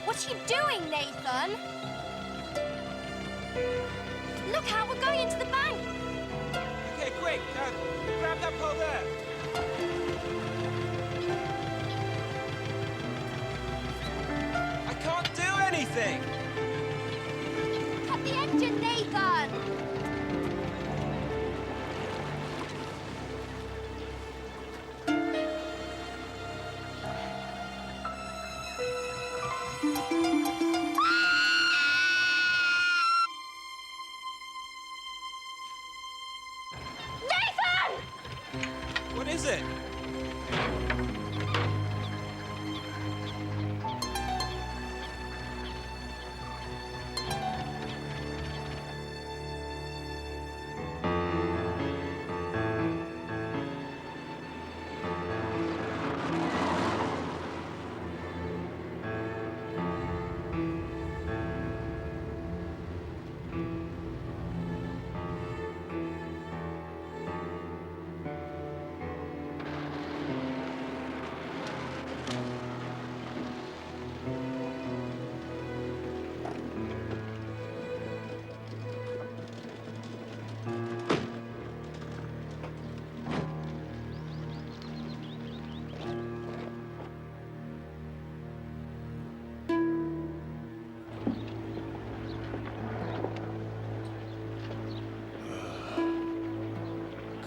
What are you doing, Nathan? Look out, we're going into the bank. Okay, quick, grab that pole there. I can't do anything. Cut the engine, Nathan. What is it?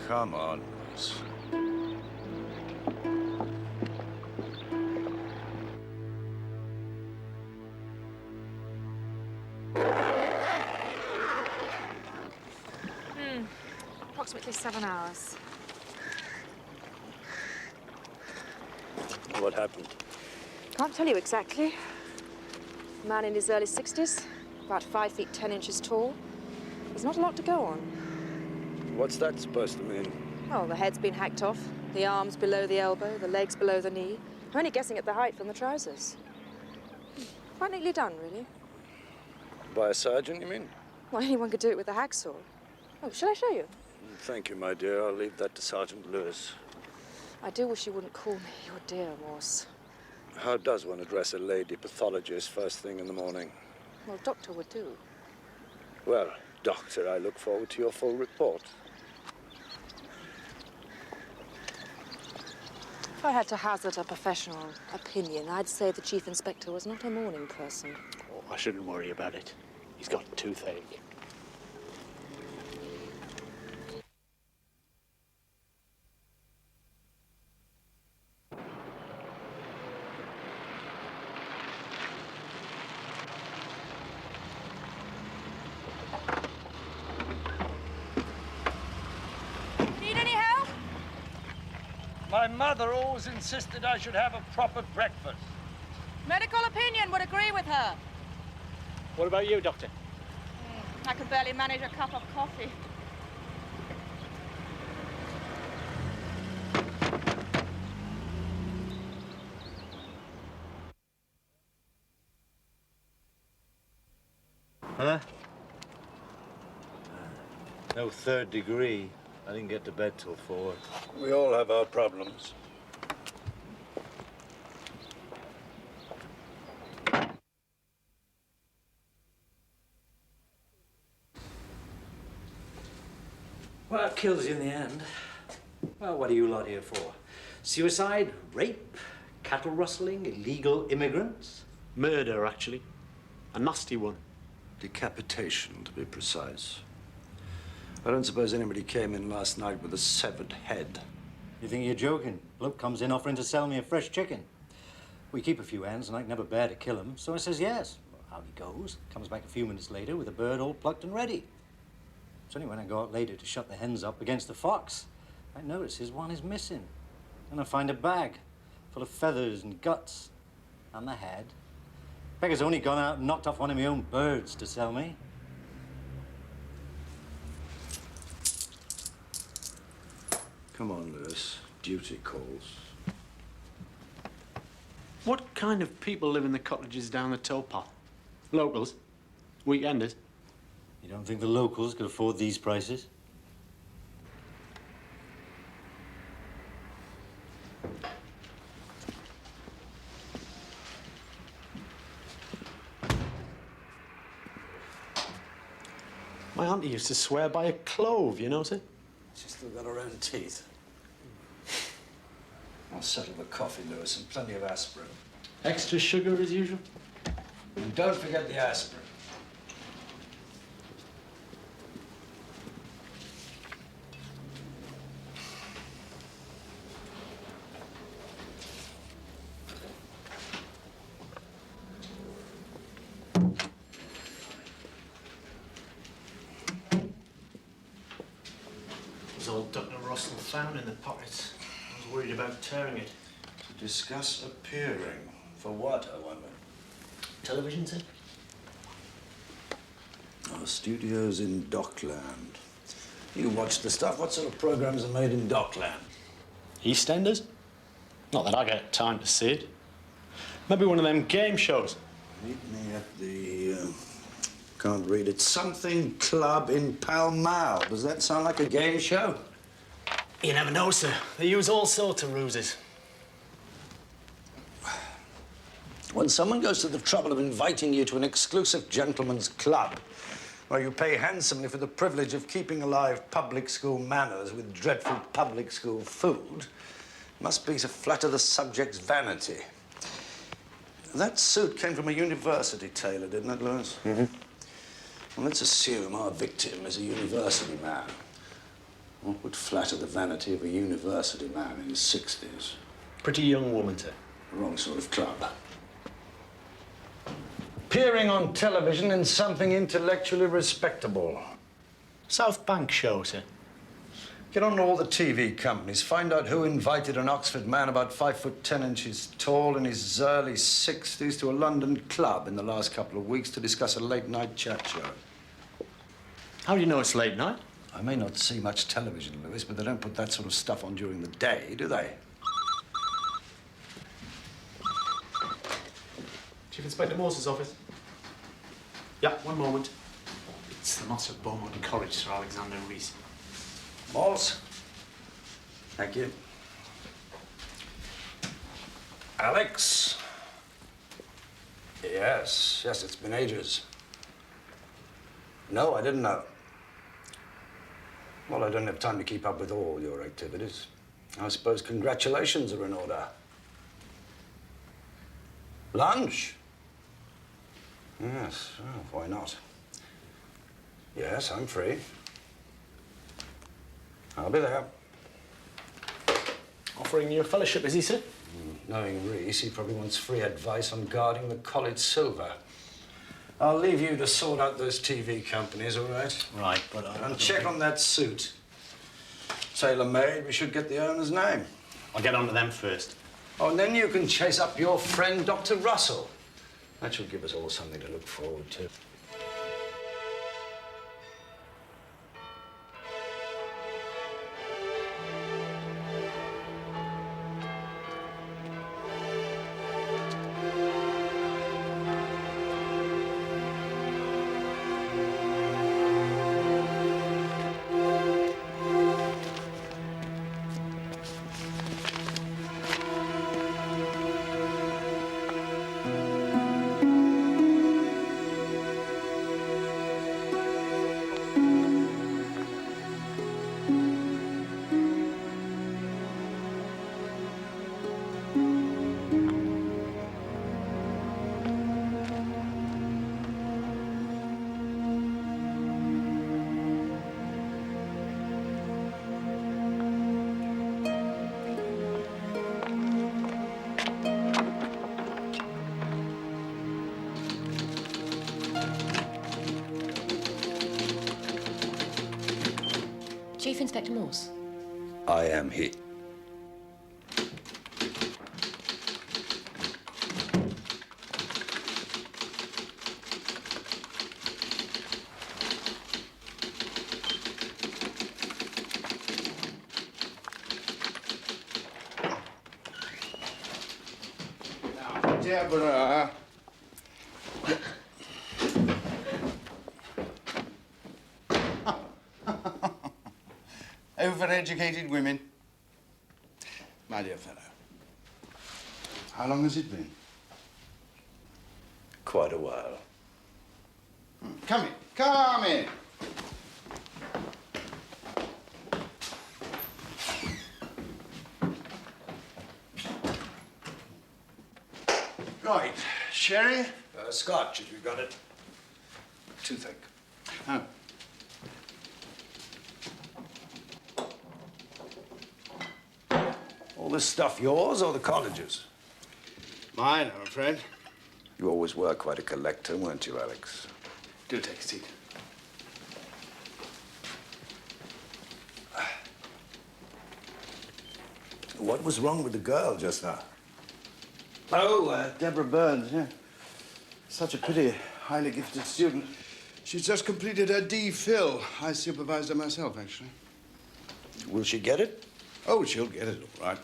Come on, Morse. Approximately 7 hours. What happened? Can't tell you exactly. A man in his early 60s, about 5 feet 10 inches tall. There's not a lot to go on. What's that supposed to mean? Well, the head's been hacked off, the arms below the elbow, the legs below the knee. I'm only guessing at the height from the trousers. Quite neatly done, really. By a surgeon, you mean? Well, anyone could do it with a hacksaw. Oh, shall I show you? Thank you, my dear. I'll leave that to Sergeant Lewis. I do wish you wouldn't call me your dear, Morse. How does one address a lady pathologist first thing in the morning? Well, doctor would do. Well, doctor, I look forward to your full report. If I had to hazard a professional opinion, I'd say the Chief Inspector was not a morning person. Oh, I shouldn't worry about it. He's got toothache. Need any help? My mother always insisted I should have a proper breakfast. Medical opinion would agree with her. What about you, Doctor? I could barely manage a cup of coffee. Huh? No 3rd degree. I didn't get to bed till 4. We all have our problems. Well, it kills you in the end. Well, what are you lot here for? Suicide, rape, cattle rustling, illegal immigrants? Murder, actually. A nasty one. Decapitation, to be precise. I don't suppose anybody came in last night with a severed head. You think you're joking? Bloke comes in offering to sell me a fresh chicken. We keep a few hens and I can never bear to kill them, so I says yes. Well, out he goes. Comes back a few minutes later with a bird all plucked and ready. It's only when I go out later to shut the hens up against the fox, I notice his one is missing. And I find a bag full of feathers and guts and the head. Beggar's only gone out and knocked off one of my own birds to sell me. Come on, Lewis. Duty calls. What kind of people live in the cottages down the towpath? Locals? Weekenders? You don't think the locals could afford these prices? My auntie used to swear by a clove, you know, sir? She's still got her own teeth. I'll settle the coffee, Lewis, and plenty of aspirin. Extra sugar as usual? And don't forget the aspirin. There's old Dr. Russell found in the pockets. I was worried about tearing it. To discuss appearing. For what, I wonder? Television, sir? Our studio's in Dockland. You watch the stuff. What sort of programs are made in Dockland? EastEnders? Not that I get time to see it. Maybe one of them game shows. Meet me at the... can't read it. Something Club in Pall Mall. Does that sound like a game show? You never know, sir. They use all sorts of ruses. When someone goes to the trouble of inviting you to an exclusive gentleman's club, where you pay handsomely for the privilege of keeping alive public school manners with dreadful public school food, must be to flatter the subject's vanity. That suit came from a university tailor, didn't it, Lewis? Mm-hmm. Well, let's assume our victim is a university man. What would flatter the vanity of a university man in his 60s? Pretty young woman, sir. Wrong sort of club. Appearing on television in something intellectually respectable. South Bank show, sir. Get on to all the TV companies. Find out who invited an Oxford man about 5'10" tall in his early 60s to a London club in the last couple of weeks to discuss a late-night chat show. How do you know it's late night? I may not see much television, Lewis, but they don't put that sort of stuff on during the day, do they? Chief Inspector Morse's office. Yeah, one moment. It's the Moss of Beaumont College, Sir Alexander Rees. Morse. Thank you. Alex. Yes, it's been ages. No, I didn't know. Well, I don't have time to keep up with all your activities. I suppose congratulations are in order. Lunch? Yes, oh, why not? Yes, I'm free. I'll be there. Offering you a fellowship, is he, sir? Knowing Reese, he probably wants free advice on guarding the college silver. I'll leave you to sort out those TV companies, all right? Right, but And check on that suit. Tailor-made, we should get the owner's name. I'll get on to them first. Oh, and then you can chase up your friend, Dr. Russell. That should give us all something to look forward to. Chief Inspector Morse? I am he. Deborah. Overeducated women. My dear fellow, how long has it been? Quite a while. Come in, come in. Right, sherry? Scotch, if you've got it. Too thick. Oh. All this stuff yours or the college's? Mine, I'm afraid. You always were quite a collector, weren't you, Alex? Do take a seat. What was wrong with the girl just now? Oh, Deborah Burns, yeah. Such a pity, highly gifted student. She's just completed her D.Phil. I supervised her myself, actually. Will she get it? Oh, she'll get it, all right.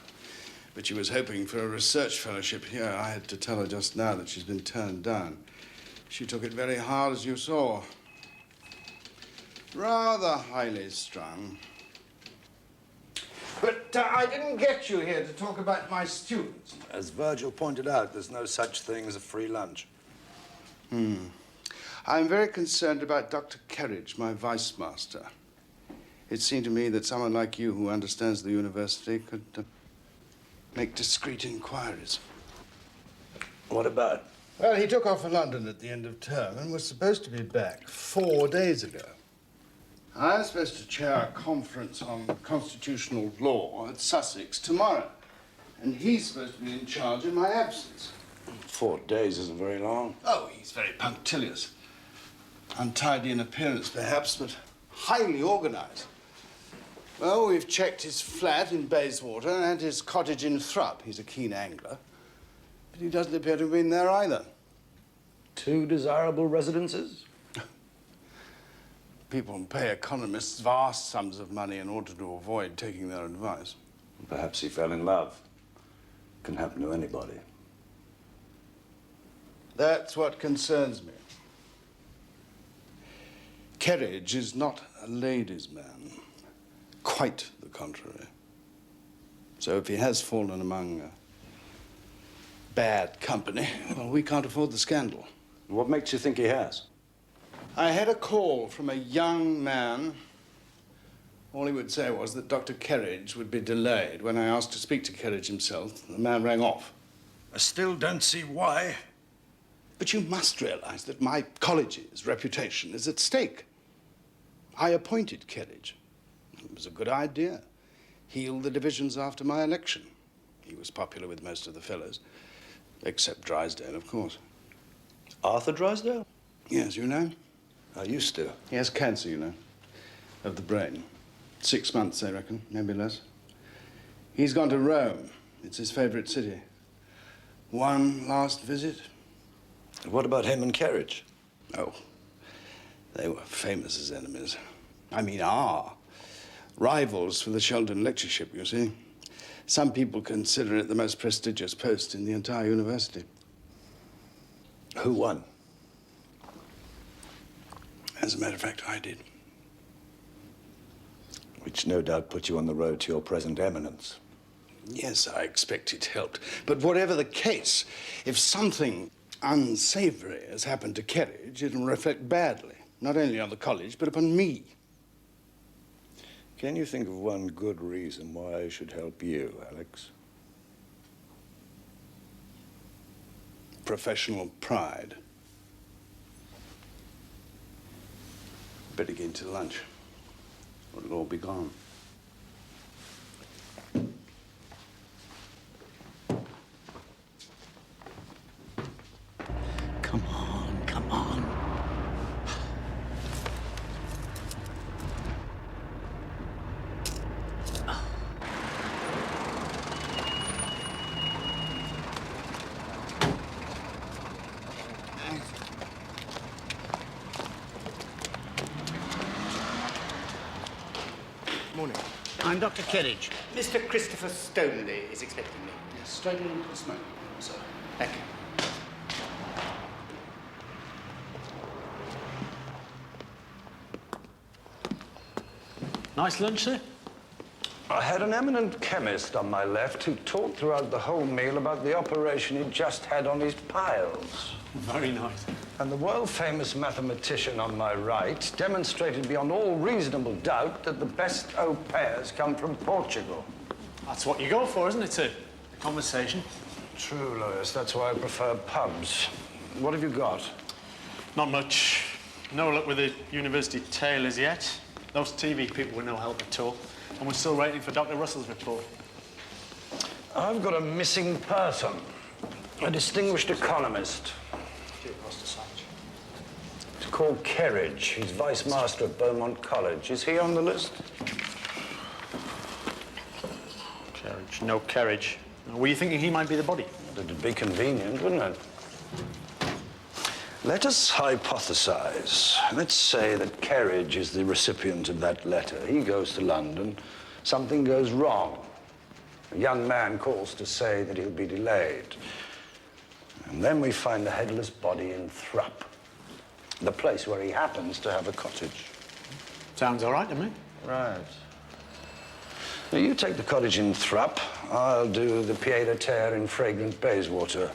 But she was hoping for a research fellowship here. I had to tell her just now that she's been turned down. She took it very hard, as you saw. Rather highly strung. But I didn't get you here to talk about my students. As Virgil pointed out, there's no such thing as a free lunch. I'm very concerned about Dr. Kerridge, my vice master. It seemed to me that someone like you who understands the university could make discreet inquiries. What about? Well, he took off for London at the end of term and was supposed to be back 4 days ago. I'm supposed to chair a conference on constitutional law at Sussex tomorrow, and he's supposed to be in charge in my absence. 4 days isn't very long. Oh, he's very punctilious. Untidy in appearance, perhaps, but highly organized. Well, we've checked his flat in Bayswater and his cottage in Thrupp. He's a keen angler. But he doesn't appear to have been there either. 2 desirable residences? People pay economists vast sums of money in order to avoid taking their advice. Perhaps he fell in love. Can happen to anybody. That's what concerns me. Kerridge is not a ladies' man. Quite the contrary. So if he has fallen among bad company, well, we can't afford the scandal. What makes you think he has? I had a call from a young man. All he would say was that Dr. Kerridge would be delayed. When I asked to speak to Kerridge himself, the man rang off. I still don't see why. But you must realize that my college's reputation is at stake. I appointed Kerridge. It was a good idea. Healed the divisions after my election. He was popular with most of the fellows, except Drysdale, of course. Arthur Drysdale? Yes, you know. I used to. He has cancer, you know, of the brain. 6 months, I reckon, maybe less. He's gone to Rome. It's his favorite city. One last visit. What about him and Kerridge? Oh, they were famous as enemies. I mean, are. Rivals for the Sheldon lectureship, you see. Some people consider it the most prestigious post in the entire university. Who won? As a matter of fact, I did. Which no doubt put you on the road to your present eminence. Yes, I expect it helped. But whatever the case, if something unsavory has happened to Kerridge, it'll reflect badly, not only on the college, but upon me. Can you think of one good reason why I should help you, Alex? Professional pride. Better get into lunch, or it'll all be gone. Come on, come on. I'm Dr. Kerridge. Mr. Christopher Stoneley is expecting me. Yes, straight into the smoke room, sir. Thank you. Nice lunch, sir? I had an eminent chemist on my left who talked throughout the whole meal about the operation he'd just had on his piles. Very nice. And the world-famous mathematician on my right demonstrated beyond all reasonable doubt that the best au pairs come from Portugal. That's what you go for, isn't it, sir? Conversation. True, Lewis. That's why I prefer pubs. What have you got? Not much. No luck with the university tailors yet. Those TV people were no help at all. And we're still waiting for Dr. Russell's report. I've got a missing person. A distinguished economist. It's called Kerridge. He's vice master at Beaumont College. Is he on the list? Kerridge. No Kerridge. Were you thinking he might be the body? It'd be convenient, wouldn't it? Let us hypothesize. Let's say that Kerridge is the recipient of that letter. He goes to London. Something goes wrong. A young man calls to say that he'll be delayed. And then we find the headless body in Thrupp, the place where he happens to have a cottage. Sounds all right to me. Right. Now, you take the cottage in Thrupp. I'll do the pied-à-terre in fragrant Bayswater.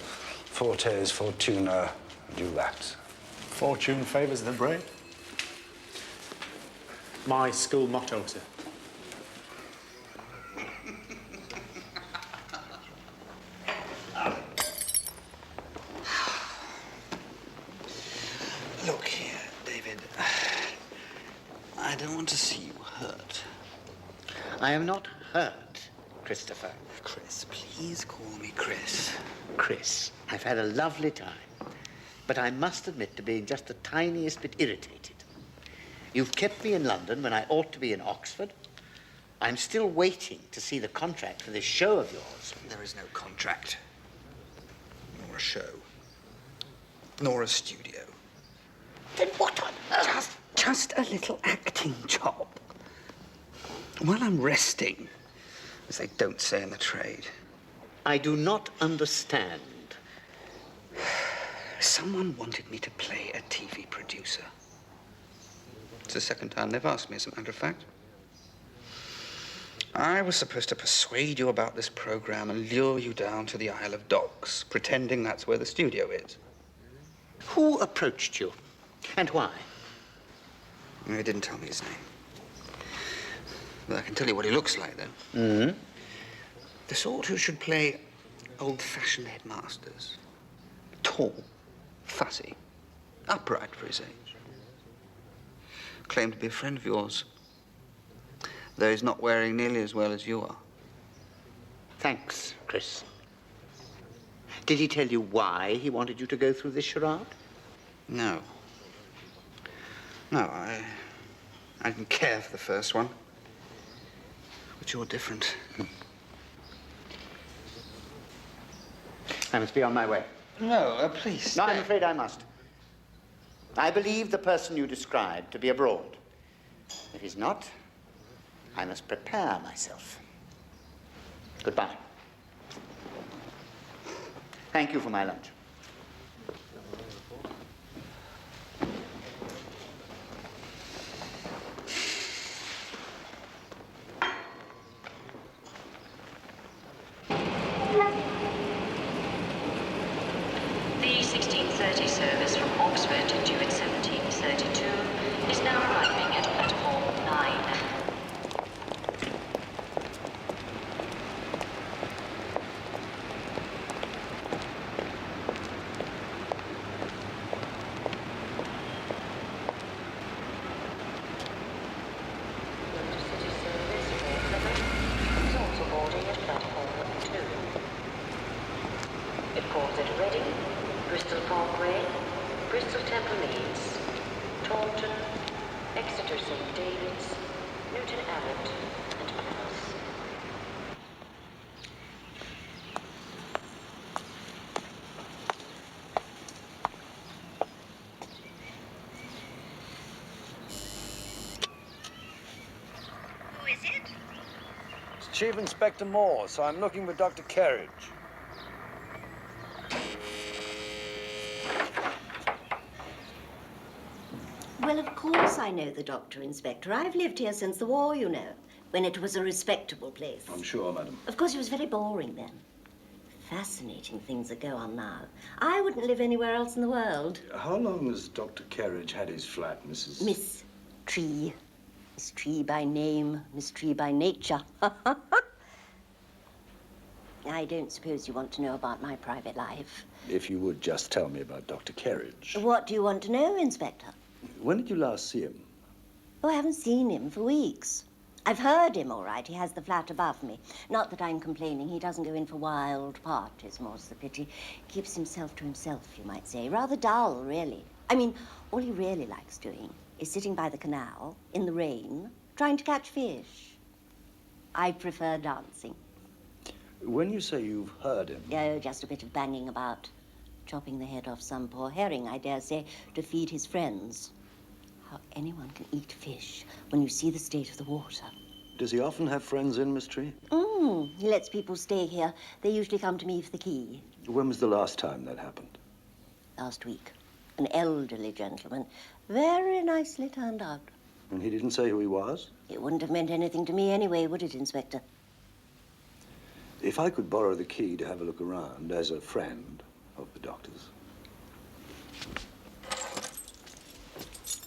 Fortes, Fortuna, do that. Fortune favours the brave. My school motto, sir. Look here, David. I don't want to see you hurt. I am not hurt, Christopher. Chris, please call me Chris. Chris, I've had a lovely time. But I must admit to being just the tiniest bit irritated. You've kept me in London when I ought to be in Oxford. I'm still waiting to see the contract for this show of yours. There is no contract. Nor a show. Nor a studio. Then what on earth? Just a little acting job. While I'm resting, As they don't say in the trade. I do not understand. Someone wanted me to play a TV producer. It's the second time they've asked me, as a matter of fact. I was supposed to persuade you about this program and lure you down to the Isle of Dogs, pretending that's where the studio is. Who approached you? And why? He didn't tell me his name. But I can tell you what he looks like, then. Mm-hmm. The sort who should play old-fashioned headmasters. Tall, fussy, upright for his age. Claimed to be a friend of yours, though he's not wearing nearly as well as you are. Thanks, Chris. Did he tell you why he wanted you to go through this charade? No. No, I didn't care for the first one. But you're different. I must be on my way. No, please. No, I'm afraid I must. I believe the person you described to be abroad. If he's not, I must prepare myself. Goodbye. Thank you for my lunch. The 16:30 service from Oxford due at 17:32 is now arriving at platform 9. is also boarding at platform 2. It calls at Reading, Bristol Parkway, Bristol Temple Meads, Taunton, Exeter St. David's, Newton Abbot, and Palace. Who is it? Chief Inspector Morse. I'm looking for Dr. Kerridge. Well, of course I know the doctor, Inspector. I've lived here since the war, you know, when it was a respectable place. I'm sure, madam. Of course, it was very boring then. Fascinating things that go on now. I wouldn't live anywhere else in the world. How long has Dr. Kerridge had his flat, Mrs. Miss Tree. Miss Tree by name, Miss Tree by nature. I don't suppose you want to know about my private life. If you would just tell me about Dr. Kerridge. What do you want to know, Inspector? When did you last see him? Oh, I haven't seen him for weeks. I've heard him, all right. He has the flat above me. Not that I'm complaining. He doesn't go in for wild parties, more's the pity. Keeps himself to himself, you might say. Rather dull, really. I mean, all he really likes doing is sitting by the canal, in the rain, trying to catch fish. I prefer dancing. When you say you've heard him... Oh, just a bit of banging about. Chopping the head off some poor herring, I dare say, to feed his friends. How anyone can eat fish when you see the state of the water. Does he often have friends in, Miss Tree? He lets people stay here. They usually come to me for the key. When was the last time that happened? Last week. An elderly gentleman. Very nicely turned out. And he didn't say who he was? It wouldn't have meant anything to me anyway, would it, Inspector? If I could borrow the key to have a look around as a friend of the doctor's.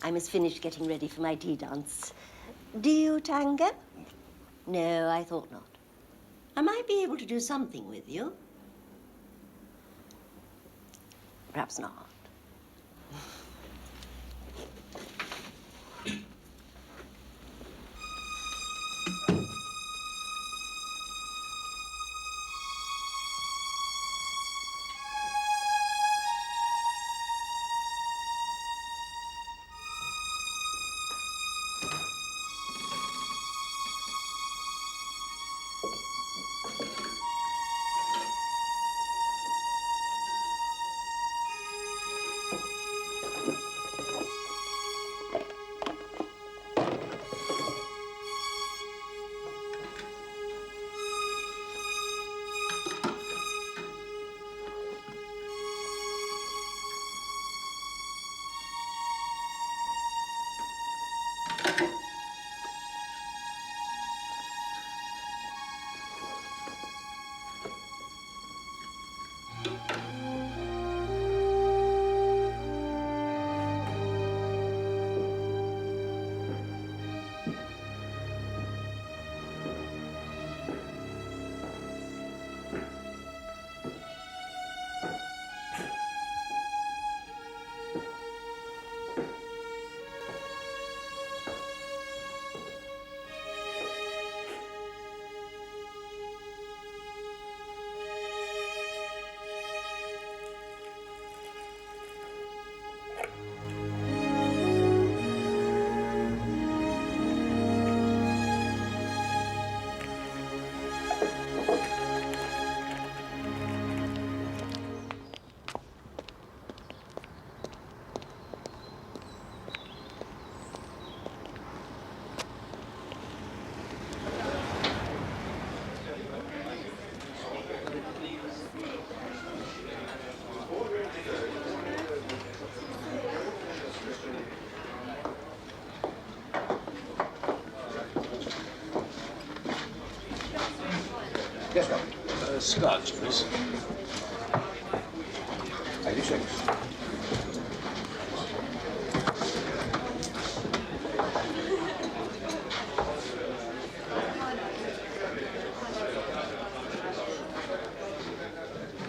I must finish getting ready for my tea dance. Do you tango? No, I thought not. I might be able to do something with you. Perhaps not. Yes, ma'am. Scotch, please. 86.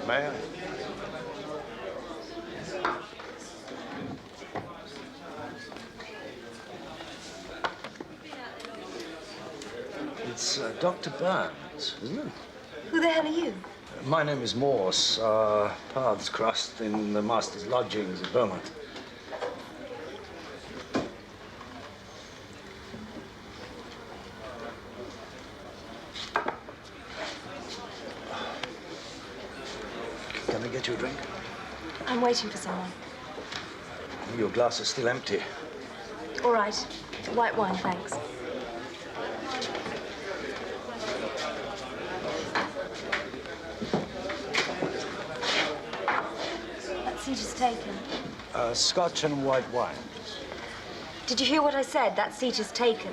May I? It's Dr. Burns, isn't it? Who the hell are you? My name is Morse. Paths crossed in the master's lodgings at Beaumont. Can I get you a drink? I'm waiting for someone. Your glass is still empty. All right. White wine, thanks. seat is taken. Scotch and white wine. Did you hear what I said? That seat is taken.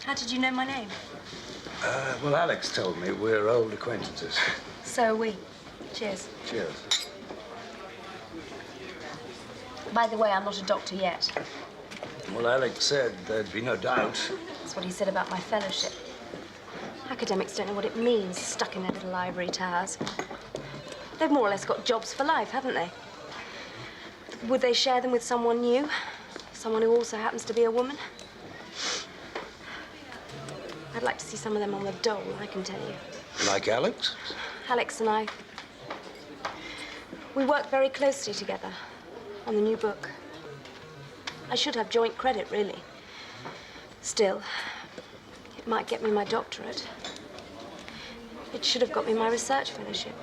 How did you know my name? Well, Alex told me we're old acquaintances. So are we. Cheers. Cheers. By the way, I'm not a doctor yet. Well, Alex said there'd be no doubt. That's what he said about my fellowship. Academics don't know what it means, stuck in their little ivory towers. They've more or less got jobs for life, haven't they? Would they share them with someone new? Someone who also happens to be a woman? I'd like to see some of them on the dole, I can tell you. Like Alex? Alex and I, we work very closely together on the new book. I should have joint credit, really. Still, it might get me my doctorate. It should have got me my research fellowship.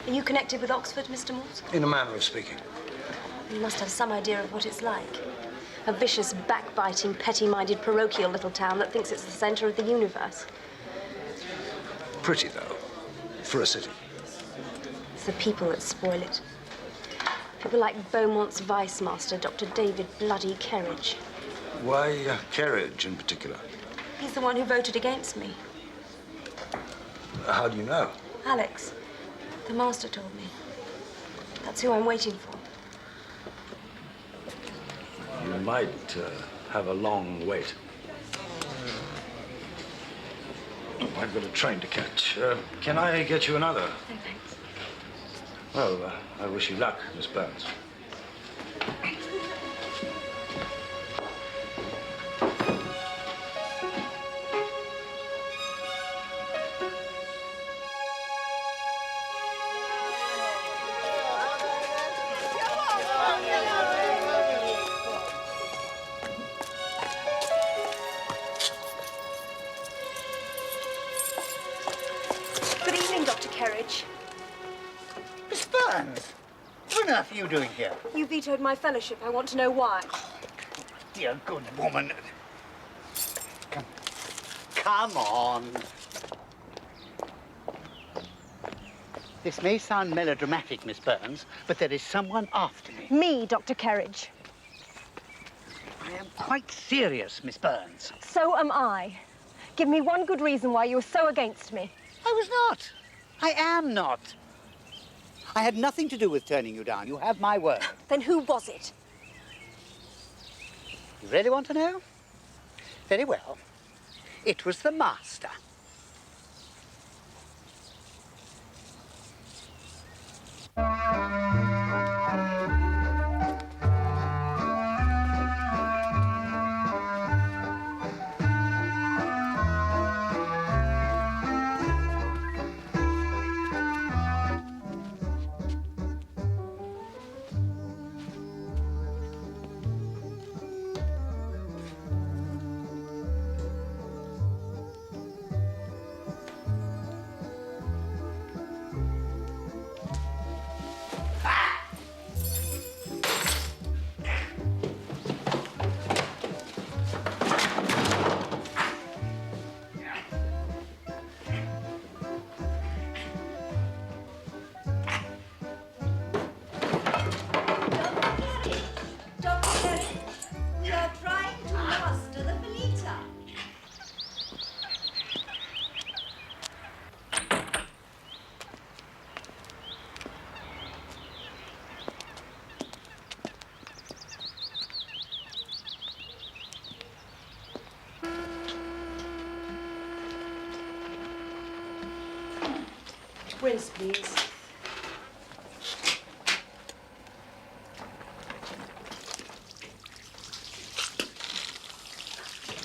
Are you connected with Oxford, Mr. Morse? In a manner of speaking. You must have some idea of what it's like. A vicious, backbiting, petty-minded, parochial little town that thinks it's the center of the universe. Pretty, though, for a city. It's the people that spoil it. People like Beaumont's vice master, Dr. David Bloody Kerridge. Why Kerridge in particular? He's the one who voted against me. How do you know? Alex, the master told me. That's who I'm waiting for. You might have a long wait. Oh, I've got a train to catch. Can I get you another? No, thanks. Well, I wish you luck, Miss Burns. Good evening, Dr. Kerridge. Miss Burns, what on earth are you doing here? You vetoed my fellowship. I want to know why. Dear good woman. Come on. This may sound melodramatic, Miss Burns, but there is someone after me. Me, Dr. Kerridge. I am quite serious, Miss Burns. So am I. Give me one good reason why you're so against me. I was not. I am not. I had nothing to do with turning you down. You have my word. Then who was it? You really want to know? Very well. It was the master. Rinse, please.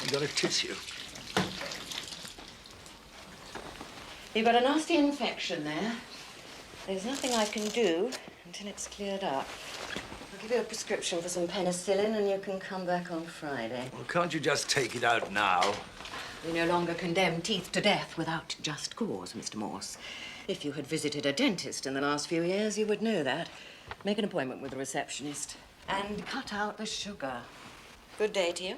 You got a tissue? You've got a nasty infection there. There's nothing I can do until it's cleared up. I'll give you a prescription for some penicillin and you can come back on Friday. Well, can't you just take it out now? We no longer condemn teeth to death without just cause, Mr. Morse. If you had visited a dentist in the last few years, you would know that. Make an appointment with the receptionist and cut out the sugar. Good day to you.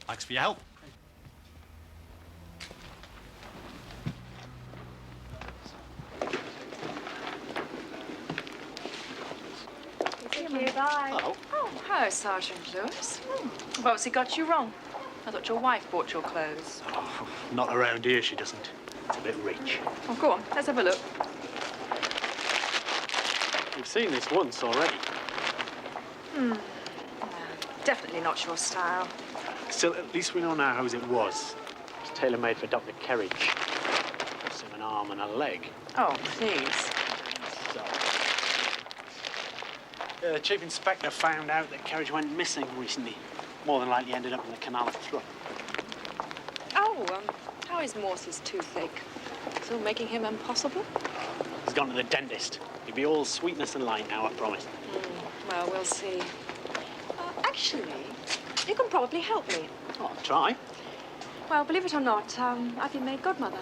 Thanks for your help. Thank you. Bye. Hello. Oh, hello, Sergeant Lewis. Well, what's he got you wrong? I thought your wife bought your clothes. Oh, not around here, she doesn't. It's a bit rich. Oh, go on. Let's have a look. We've seen this once already. No, definitely not your style. Still, at least we know now whose it was. It's tailor-made for Dr. Kerridge. Gives him an arm and a leg. Oh, please. So, the Chief Inspector found out that Kerridge went missing recently. More than likely ended up in the Canal of Thaw. Oh, how is Morse's toothache? Still making him impossible? He's gone to the dentist. He'll be all sweetness and light now, I promise. Well, we'll see. Actually, you can probably help me. Oh, I'll try. Well, believe it or not, I've been made godmother.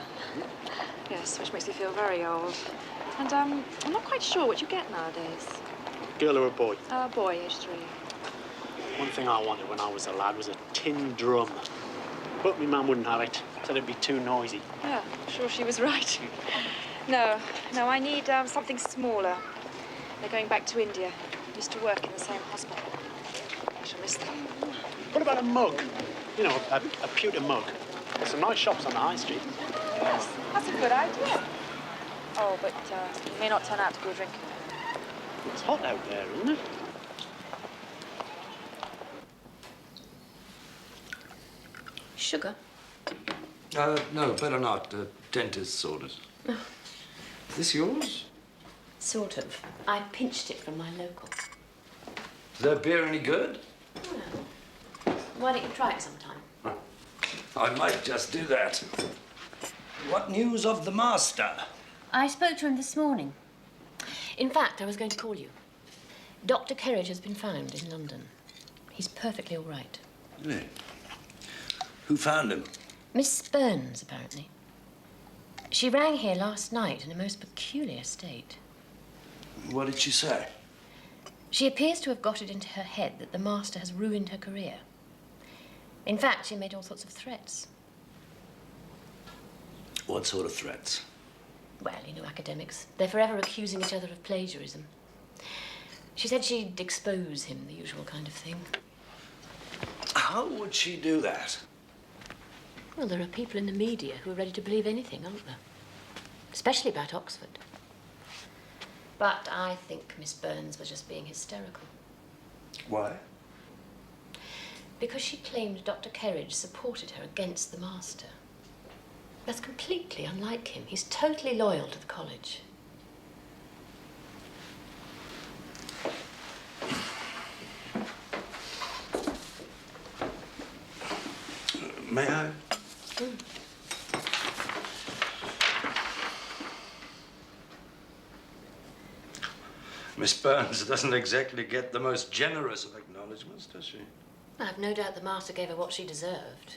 Yes, which makes me feel very old. And I'm not quite sure what you get nowadays. Girl or a boy? Boy, age 3. One thing I wanted when I was a lad was a tin drum. But my mum wouldn't have it. Said it'd be too noisy. Yeah, sure she was right. No, I need something smaller. They're going back to India. Used to work in the same hospital. I shall miss them. What about a mug? You know, a pewter mug. There's some nice shops on the high street. Yes, that's a good idea. Oh, but it may not turn out to be a drink. It's hot out there, isn't it? Sugar? No, better not. Dentist's orders. Is this yours? Sort of. I pinched it from my local. Is that beer any good? Well, why don't you try it sometime? I might just do that. What news of the master? I spoke to him this morning. In fact, I was going to call you. Dr. Kerridge has been found in London. He's perfectly all right. Really? Who found him? Miss Burns, apparently. She rang here last night in a most peculiar state. What did she say? She appears to have got it into her head that the master has ruined her career. In fact, she made all sorts of threats. What sort of threats? Well, you know, academics. They're forever accusing each other of plagiarism. She said she'd expose him, the usual kind of thing. How would she do that? Well, there are people in the media who are ready to believe anything, aren't there? Especially about Oxford. But I think Miss Burns was just being hysterical. Why? Because she claimed Dr. Kerridge supported her against the master. That's completely unlike him. He's totally loyal to the college. May I? Miss Burns doesn't exactly get the most generous of acknowledgements, does she? I've no doubt the master gave her what she deserved.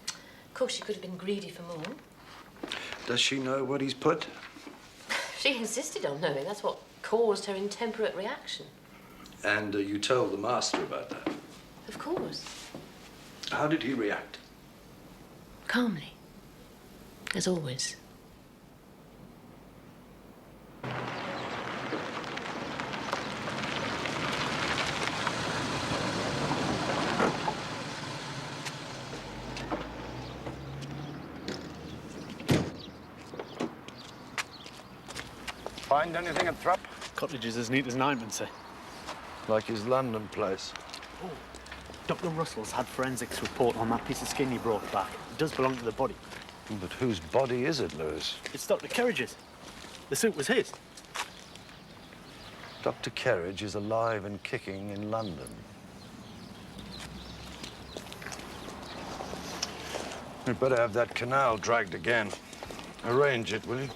Of course, she could have been greedy for more. Does she know what he's put? She insisted on knowing. That's what caused her intemperate reaction. And you told the master about that? Of course. How did he react? Calmly. As always. Find anything at Thrupp? Cottage is as neat as ninepence. Like his London place. Oh, Dr. Russell's had forensics report on that piece of skin you brought back. It does belong to the body. But whose body is it, Lewis? It's Dr. Kerridge's. The suit was his. Dr. Kerridge is alive and kicking in London. We'd better have that canal dragged again. Arrange it, will you?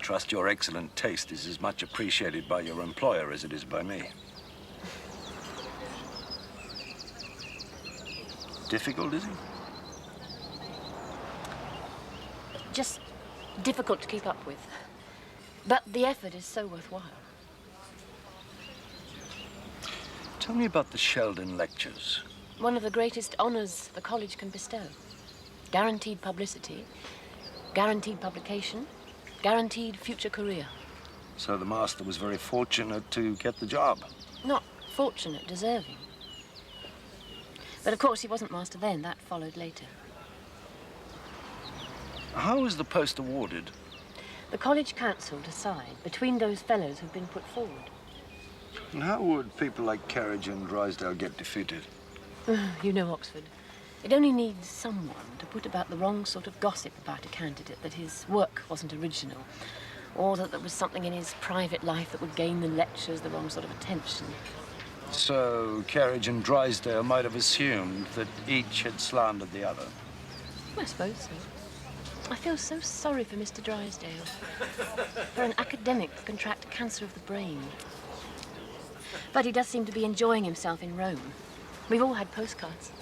trust your excellent taste is as much appreciated by your employer as it is by me. Difficult, is it? Just difficult to keep up with. But the effort is so worthwhile. Tell me about the Sheldon lectures. One of the greatest honors the college can bestow. Guaranteed publicity, guaranteed publication, guaranteed future career. So the master was very fortunate to get the job. Not fortunate, deserving. But of course he wasn't master then, that followed later. How was the post awarded? The college council decide between those fellows who've been put forward. And how would people like Carriage and Drysdale get defeated? You know Oxford. It only needs someone to put about the wrong sort of gossip about a candidate, that his work wasn't original, or that there was something in his private life that would gain the lectures the wrong sort of attention. So Carriage and Drysdale might have assumed that each had slandered the other. I suppose so. I feel so sorry for Mr. Drysdale. For an academic to contract cancer of the brain. But he does seem to be enjoying himself in Rome. We've all had postcards.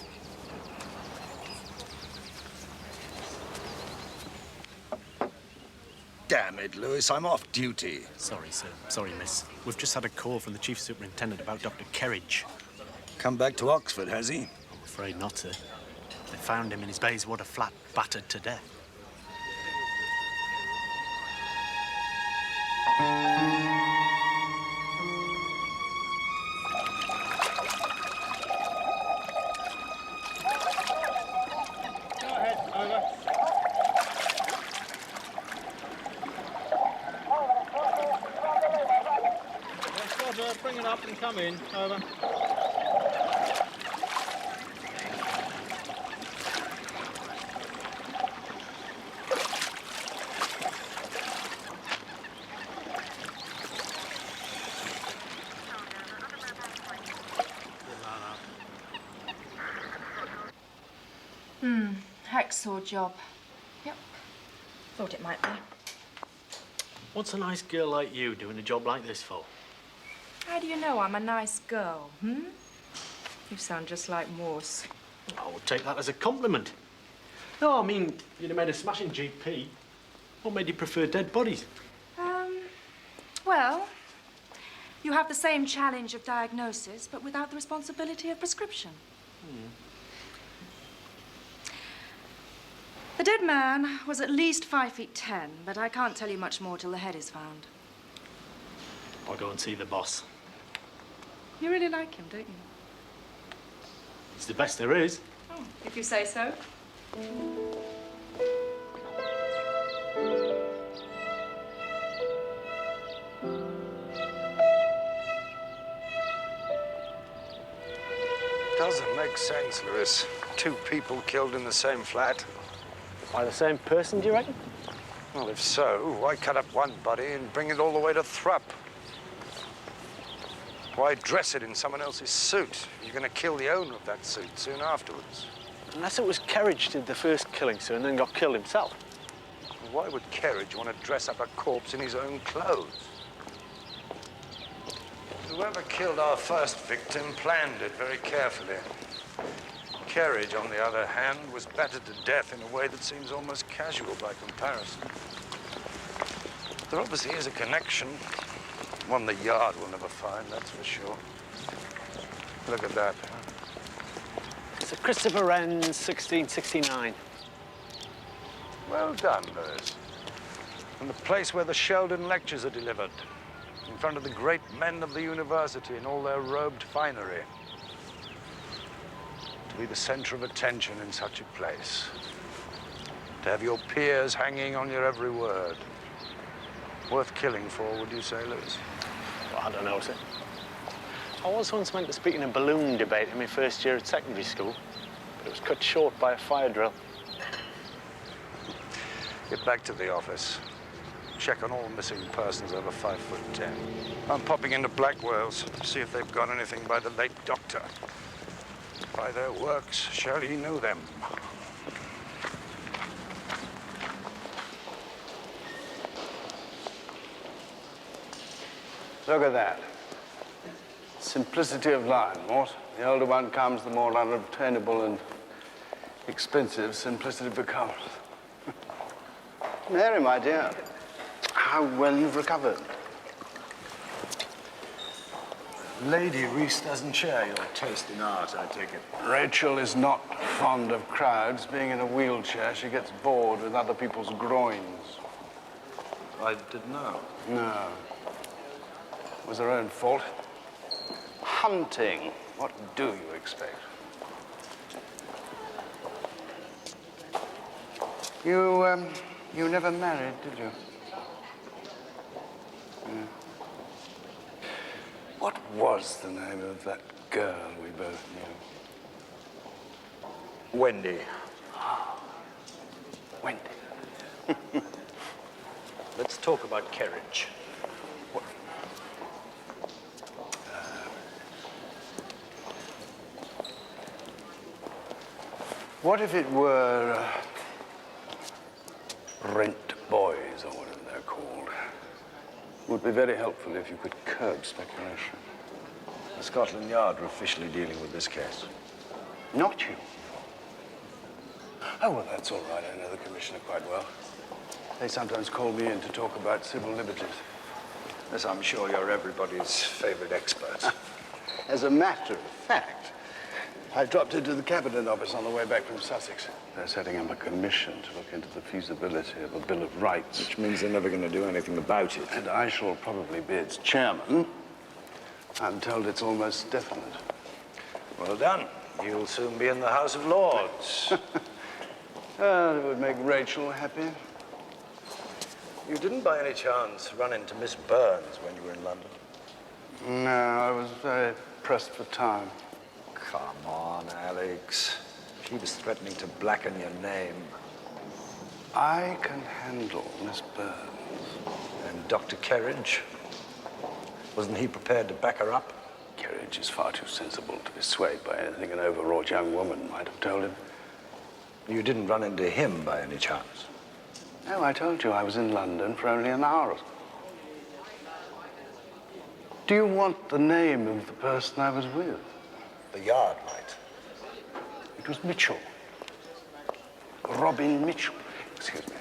Damn it, Lewis, I'm off duty. Sorry, sir. Sorry, miss. We've just had a call from the chief superintendent about Dr. Kerridge. Come back to Oxford, has he? I'm afraid not, sir. They found him in his Bayswater flat, battered to death. Go ahead, over. Yes, Roger, bring it up and come in. Over. Hacksaw job. Yep. Thought it might be. What's a nice girl like you doing a job like this for? How do you know I'm a nice girl, hmm? You sound just like Morse. I would take that as a compliment. No, I mean, you'd have made a smashing GP. What made you prefer dead bodies? Well, you have the same challenge of diagnosis, but without the responsibility of prescription. The dead man was at least 5 feet 10, but I can't tell you much more till the head is found. I'll go and see the boss. You really like him, don't you? He's the best there is. Oh, if you say so. Doesn't make sense, Lewis. 2 people killed in the same flat. By the same person, do you reckon? Well, if so, why cut up one body and bring it all the way to Thrupp? Why dress it in someone else's suit? You're going to kill the owner of that suit soon afterwards. Unless it was Kerridge did the first killing, sir, and then got killed himself. Why would Kerridge want to dress up a corpse in his own clothes? Whoever killed our first victim planned it very carefully. Kerridge, on the other hand, was battered to death in a way that seems almost casual by comparison. There obviously is a connection. One the Yard will never find, that's for sure. Look at that. It's a Christopher Wren, 1669. Well done, Lewis. And the place where the Sheldon lectures are delivered, in front of the great men of the university in all their robed finery. To be the center of attention in such a place. To have your peers hanging on your every word. Worth killing for, would you say, Lewis? Well, I don't know, sir. I was once meant to speak in a balloon debate in my first year at secondary school, but it was cut short by a fire drill. Get back to the office. Check on all missing persons over 5'10". I'm popping into Blackwell's to see if they've got anything by the late doctor. By their works shall ye know them. Look at that. Simplicity of line, Morse. The older one comes, the more unobtainable and expensive simplicity becomes. Mary, my dear, how well you've recovered. Lady Reese doesn't share your taste in art, I take it. Rachel is not fond of crowds. Being in a wheelchair, she gets bored with other people's groins. I didn't know. No. It was her own fault. Hunting. What do you expect? You never married, did you? Yeah. What was the name of that girl we both knew? Wendy. Wendy. Let's talk about Kerridge. What if it were rent boys, or whatever they're called? It would be very helpful if you could curb speculation. The Scotland Yard are officially dealing with this case. Not you. Oh, well, that's all right. I know the Commissioner quite well. They sometimes call me in to talk about civil liberties. Yes, I'm sure you're everybody's favorite expert. As a matter of fact, I dropped into the Cabinet Office on the way back from Sussex. They're setting up a commission to look into the feasibility of a Bill of Rights. Which means they're never going to do anything about it. And I shall probably be its chairman. I'm told it's almost definite. Well done. You'll soon be in the House of Lords. It would make Rachel happy. You didn't by any chance run into Miss Burns when you were in London? No, I was very pressed for time. Come on, Alex. She was threatening to blacken your name. I can handle Miss Burns. And Dr. Kerridge? Wasn't he prepared to back her up? Kerridge is far too sensible to be swayed by anything an overwrought young woman might have told him. You didn't run into him by any chance? No, I told you I was in London for only an hour. Do you want the name of the person I was with? The Yard might. It was Mitchell. Robin Mitchell. Excuse me.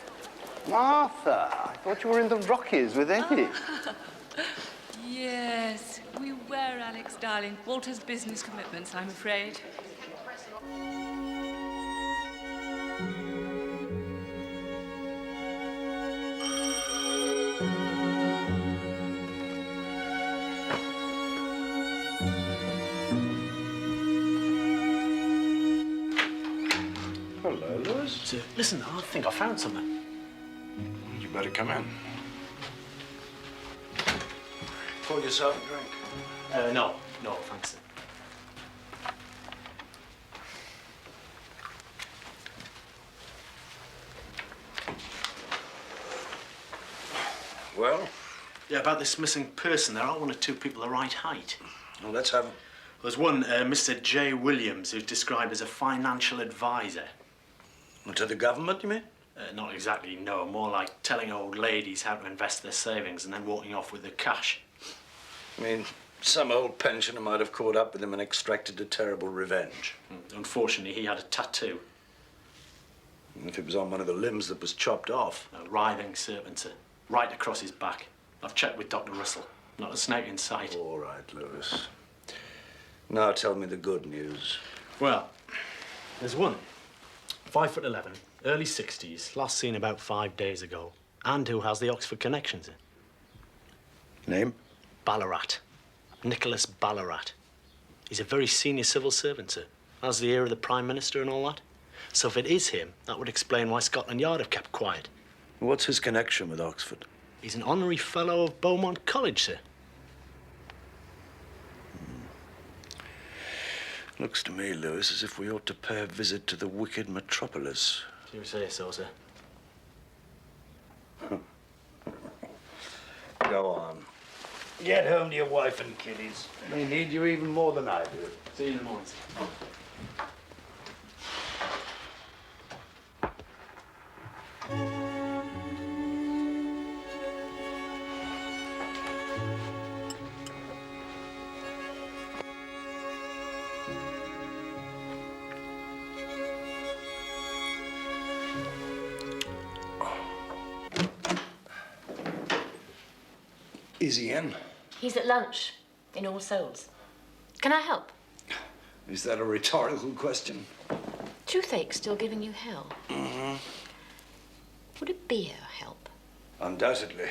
Martha, I thought you were in the Rockies with Eddie. Yes, we were, Alex, darling. Walter's business commitments, I'm afraid. Hello, Lewis. Listen, I think I found something. You better come in. Pour yourself a drink. No, thanks. Well? Yeah, about this missing person, there are one or two people the right height. Well, let's have them. There's one, Mr. J. Williams, who's described as a financial advisor. To the government, you mean? Not exactly, no. More like telling old ladies how to invest their savings and then walking off with the cash. I mean, some old pensioner might have caught up with him and extracted a terrible revenge. Unfortunately, he had a tattoo. If it was on one of the limbs that was chopped off. A writhing serpent, sir. Right across his back. I've checked with Dr. Russell. Not a snake in sight. All right, Lewis. Now tell me the good news. Well, there's one. 5'11", early 60s, last seen about 5 days ago, and who has the Oxford connections in. Name? Ballarat. Nicholas Ballarat. He's a very senior civil servant, sir. Has the ear of the Prime Minister and all that. So if it is him, that would explain why Scotland Yard have kept quiet. What's his connection with Oxford? He's an honorary fellow of Beaumont College, sir. Looks to me, Lewis, as if we ought to pay a visit to the wicked metropolis. You say so, sir. Go on. Get home to your wife and kiddies. They need you even more than I do. See you in the morning, sir. Is he in? He's at lunch in All Souls. Can I help? Is that a rhetorical question? Toothache still giving you hell? Mm-hmm. Would a beer help? Undoubtedly.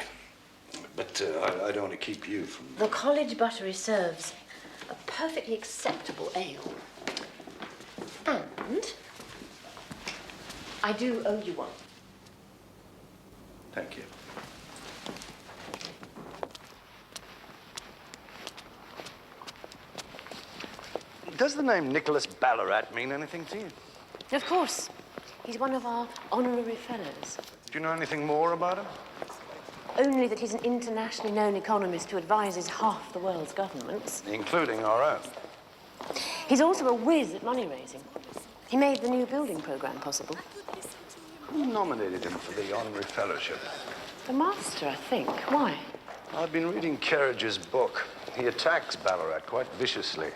But I don't want to keep you from... The college buttery serves a perfectly acceptable ale. And I do owe you one. Thank you. Does the name Nicholas Ballarat mean anything to you? Of course. He's one of our honorary fellows. Do you know anything more about him? Only that he's an internationally known economist who advises half the world's governments. Including our own. He's also a whiz at money raising. He made the new building program possible. Who nominated him for the honorary fellowship? The master, I think. Why? I've been reading Kerridge's book. He attacks Ballarat quite viciously.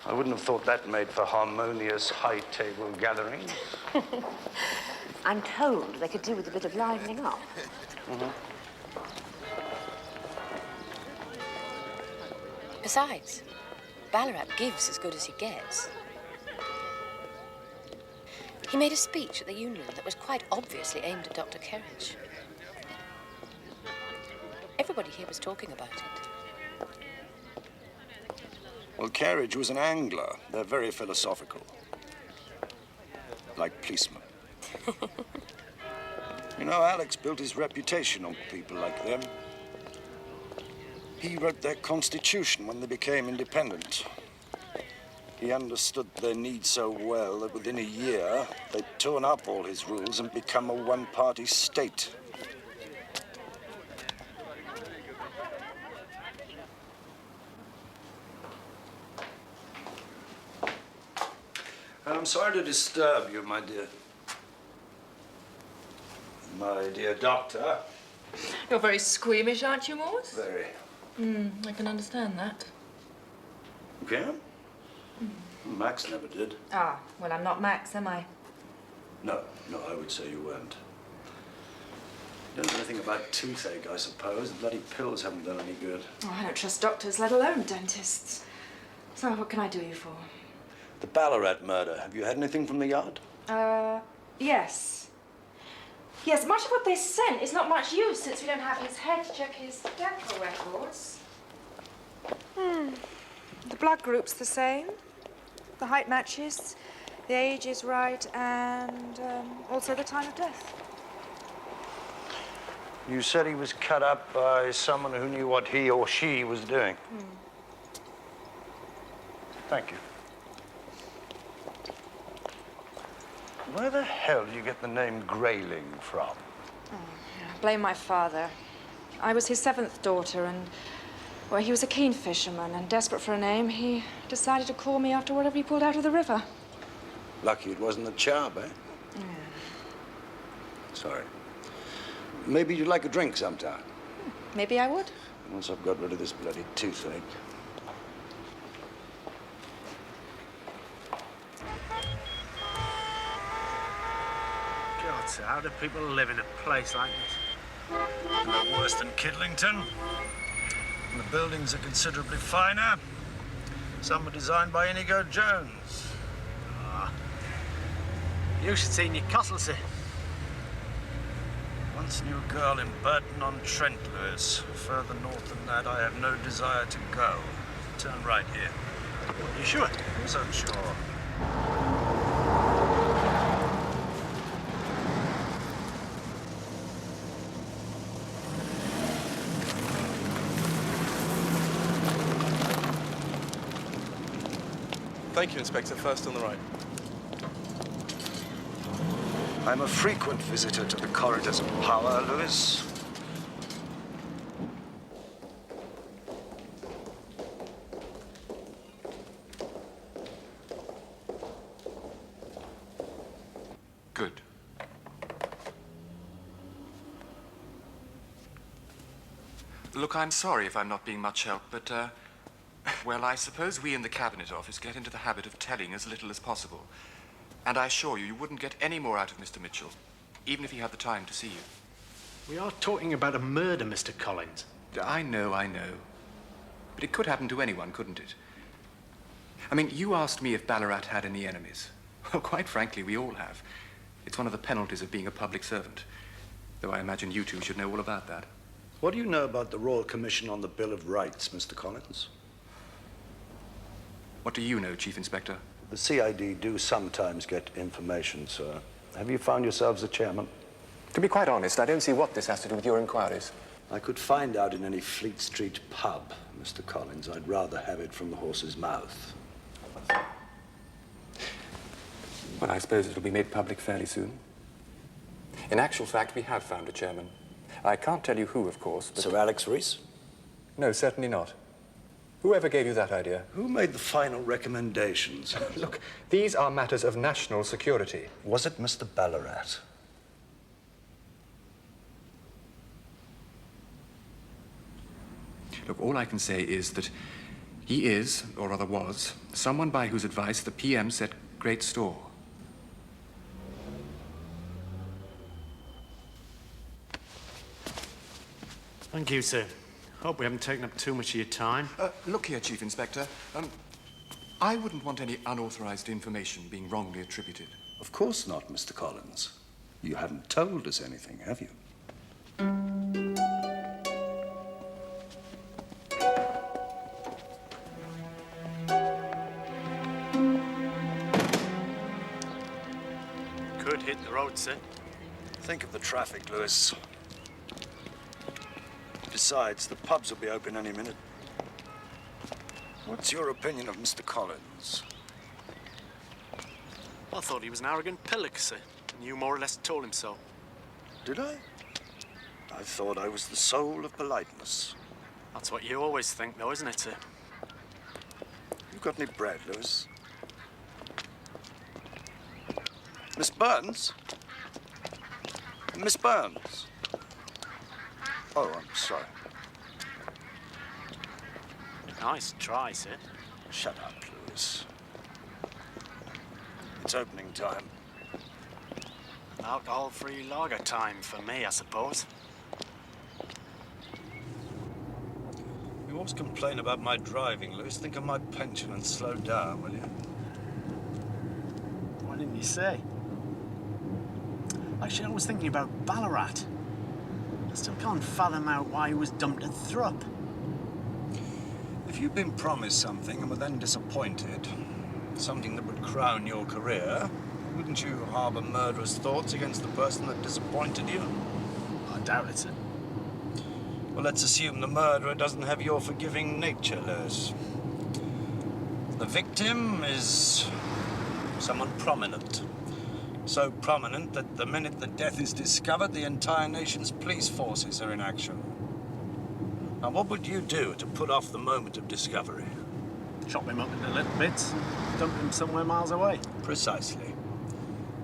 I wouldn't have thought that made for harmonious high-table gatherings. I'm told they could do with a bit of livening up. Mm-hmm. Besides, Ballarat gives as good as he gets. He made a speech at the Union that was quite obviously aimed at Dr. Kerridge. Everybody here was talking about it. Well, Kerridge was an angler. They're very philosophical. Like policemen. You know, Alex built his reputation on people like them. He wrote their constitution when they became independent. He understood their needs so well that within a year, they'd torn up all his rules and become a one-party state. I'm sorry to disturb you, my dear. My dear doctor. You're very squeamish, aren't you, Morse? Very. I can understand that. You can? Max never did. Ah, well, I'm not Max, am I? No, I would say you weren't. You don't know anything about toothache, I suppose. The bloody pills haven't done any good. Oh, I don't trust doctors, let alone dentists. So, what can I do you for? The Ballarat murder. Have you had anything from the yard? Yes. Yes, much of what they sent is not much use since we don't have his head to check his dental records. The blood group's the same. The height matches, the age is right, and also the time of death. You said he was cut up by someone who knew what he or she was doing. Thank you. Where the hell do you get the name Grayling from? Blame my father. I was his 7th daughter, and, well, he was a keen fisherman, and desperate for a name, he decided to call me after whatever he pulled out of the river. Lucky it wasn't the Chub, eh? Sorry. Maybe you'd like a drink sometime. Maybe I would. Once I've got rid of this bloody toothache. God, sir, how do people live in a place like this? No worse than Kidlington. And the buildings are considerably finer. Some were designed by Inigo Jones. You should see Newcastle, sir. Once knew a girl in Burton-on-Trent, Lewis. Further north than that, I have no desire to go. Turn right here. You sure? So sure. Thank you, Inspector. First on the right. I'm a frequent visitor to the corridors of power, Lewis. Good. Look, I'm sorry if I'm not being much help, but, well, I suppose we in the Cabinet Office get into the habit of telling as little as possible. And I assure you, you wouldn't get any more out of Mr. Mitchell, even if he had the time to see you. We are talking about a murder, Mr. Collins. I know. But it could happen to anyone, couldn't it? I mean, you asked me if Ballarat had any enemies. Well, quite frankly, we all have. It's one of the penalties of being a public servant. Though I imagine you two should know all about that. What do you know about the Royal Commission on the Bill of Rights, Mr. Collins? What do you know, Chief Inspector? The CID do sometimes get information, sir. Have you found yourselves a chairman? To be quite honest, I don't see what this has to do with your inquiries. I could find out in any Fleet Street pub, Mr. Collins. I'd rather have it from the horse's mouth. Well, I suppose it'll be made public fairly soon. In actual fact, we have found a chairman. I can't tell you who, of course, but... Sir Alex Rees? No, certainly not. Whoever gave you that idea? Who made the final recommendations? Look, these are matters of national security. Was it Mr. Ballarat? Look, all I can say is that he is, or rather was, someone by whose advice the PM set great store. Thank you, sir. Hope we haven't taken up too much of your time. Look here, Chief Inspector. I wouldn't want any unauthorized information being wrongly attributed. Of course not, Mr. Collins. You haven't told us anything, have you? Could hit the road, sir. Think of the traffic, Lewis. Besides, the pubs will be open any minute. What's your opinion of Mr. Collins? I thought he was an arrogant pillock, sir. And you more or less told him so. Did I? I thought I was the soul of politeness. That's what you always think, though, isn't it, sir? You got any bread, Lewis? Miss Burns? Miss Burns? Oh, I'm sorry. Nice try, sir. Shut up, Lewis. It's opening time. Alcohol-free lager time for me, I suppose. You always complain about my driving, Lewis. Think of my pension and slow down, will you? What didn't you say? Actually, I was thinking about Ballarat. I still can't fathom out why he was dumped at Thrupp. If you've been promised something and were then disappointed, something that would crown your career, wouldn't you harbour murderous thoughts against the person that disappointed you? I doubt it, sir. Well, let's assume the murderer doesn't have your forgiving nature, Lewis. The victim is someone prominent. So prominent that the minute the death is discovered, the entire nation's police forces are in action. Now, what would you do to put off the moment of discovery? Chop him up into little bits and dump him somewhere miles away. Precisely.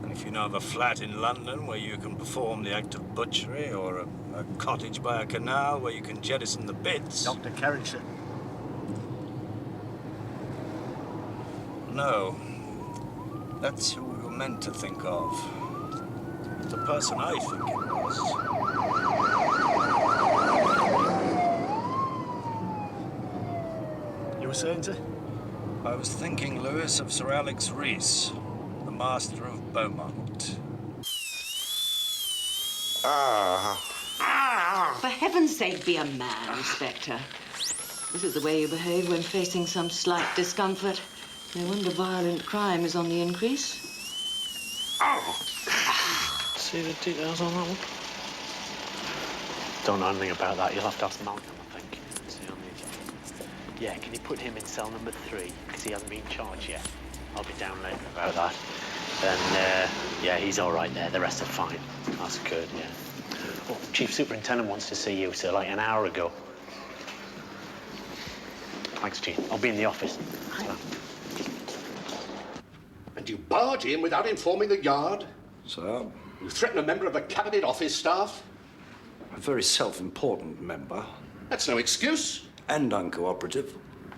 And if you know of a flat in London where you can perform the act of butchery, or a cottage by a canal where you can jettison the bits... Dr. Kerridge, sir. No. That's who we were meant to think of. The person I think it was. You were saying, sir? I was thinking, Lewis, of Sir Alex Rees, the Master of Beaumont. For heaven's sake, be a man, Inspector. This is the way you behave when facing some slight discomfort. No wonder violent crime is on the increase. See the details on that one? Don't know anything about that. You'll have to ask Malcolm, I think. See on the... Yeah, can you put him in cell number 3? Because he hasn't been charged yet. I'll be down later about that. Then, yeah, he's all right there. The rest are fine. That's good, yeah. Oh, Chief Superintendent wants to see you, sir, like an hour ago. Thanks, Chief. I'll be in the office. And you barge in without informing the yard? Sir? You threaten a member of the Cabinet Office staff? A very self-important member. That's no excuse. And uncooperative.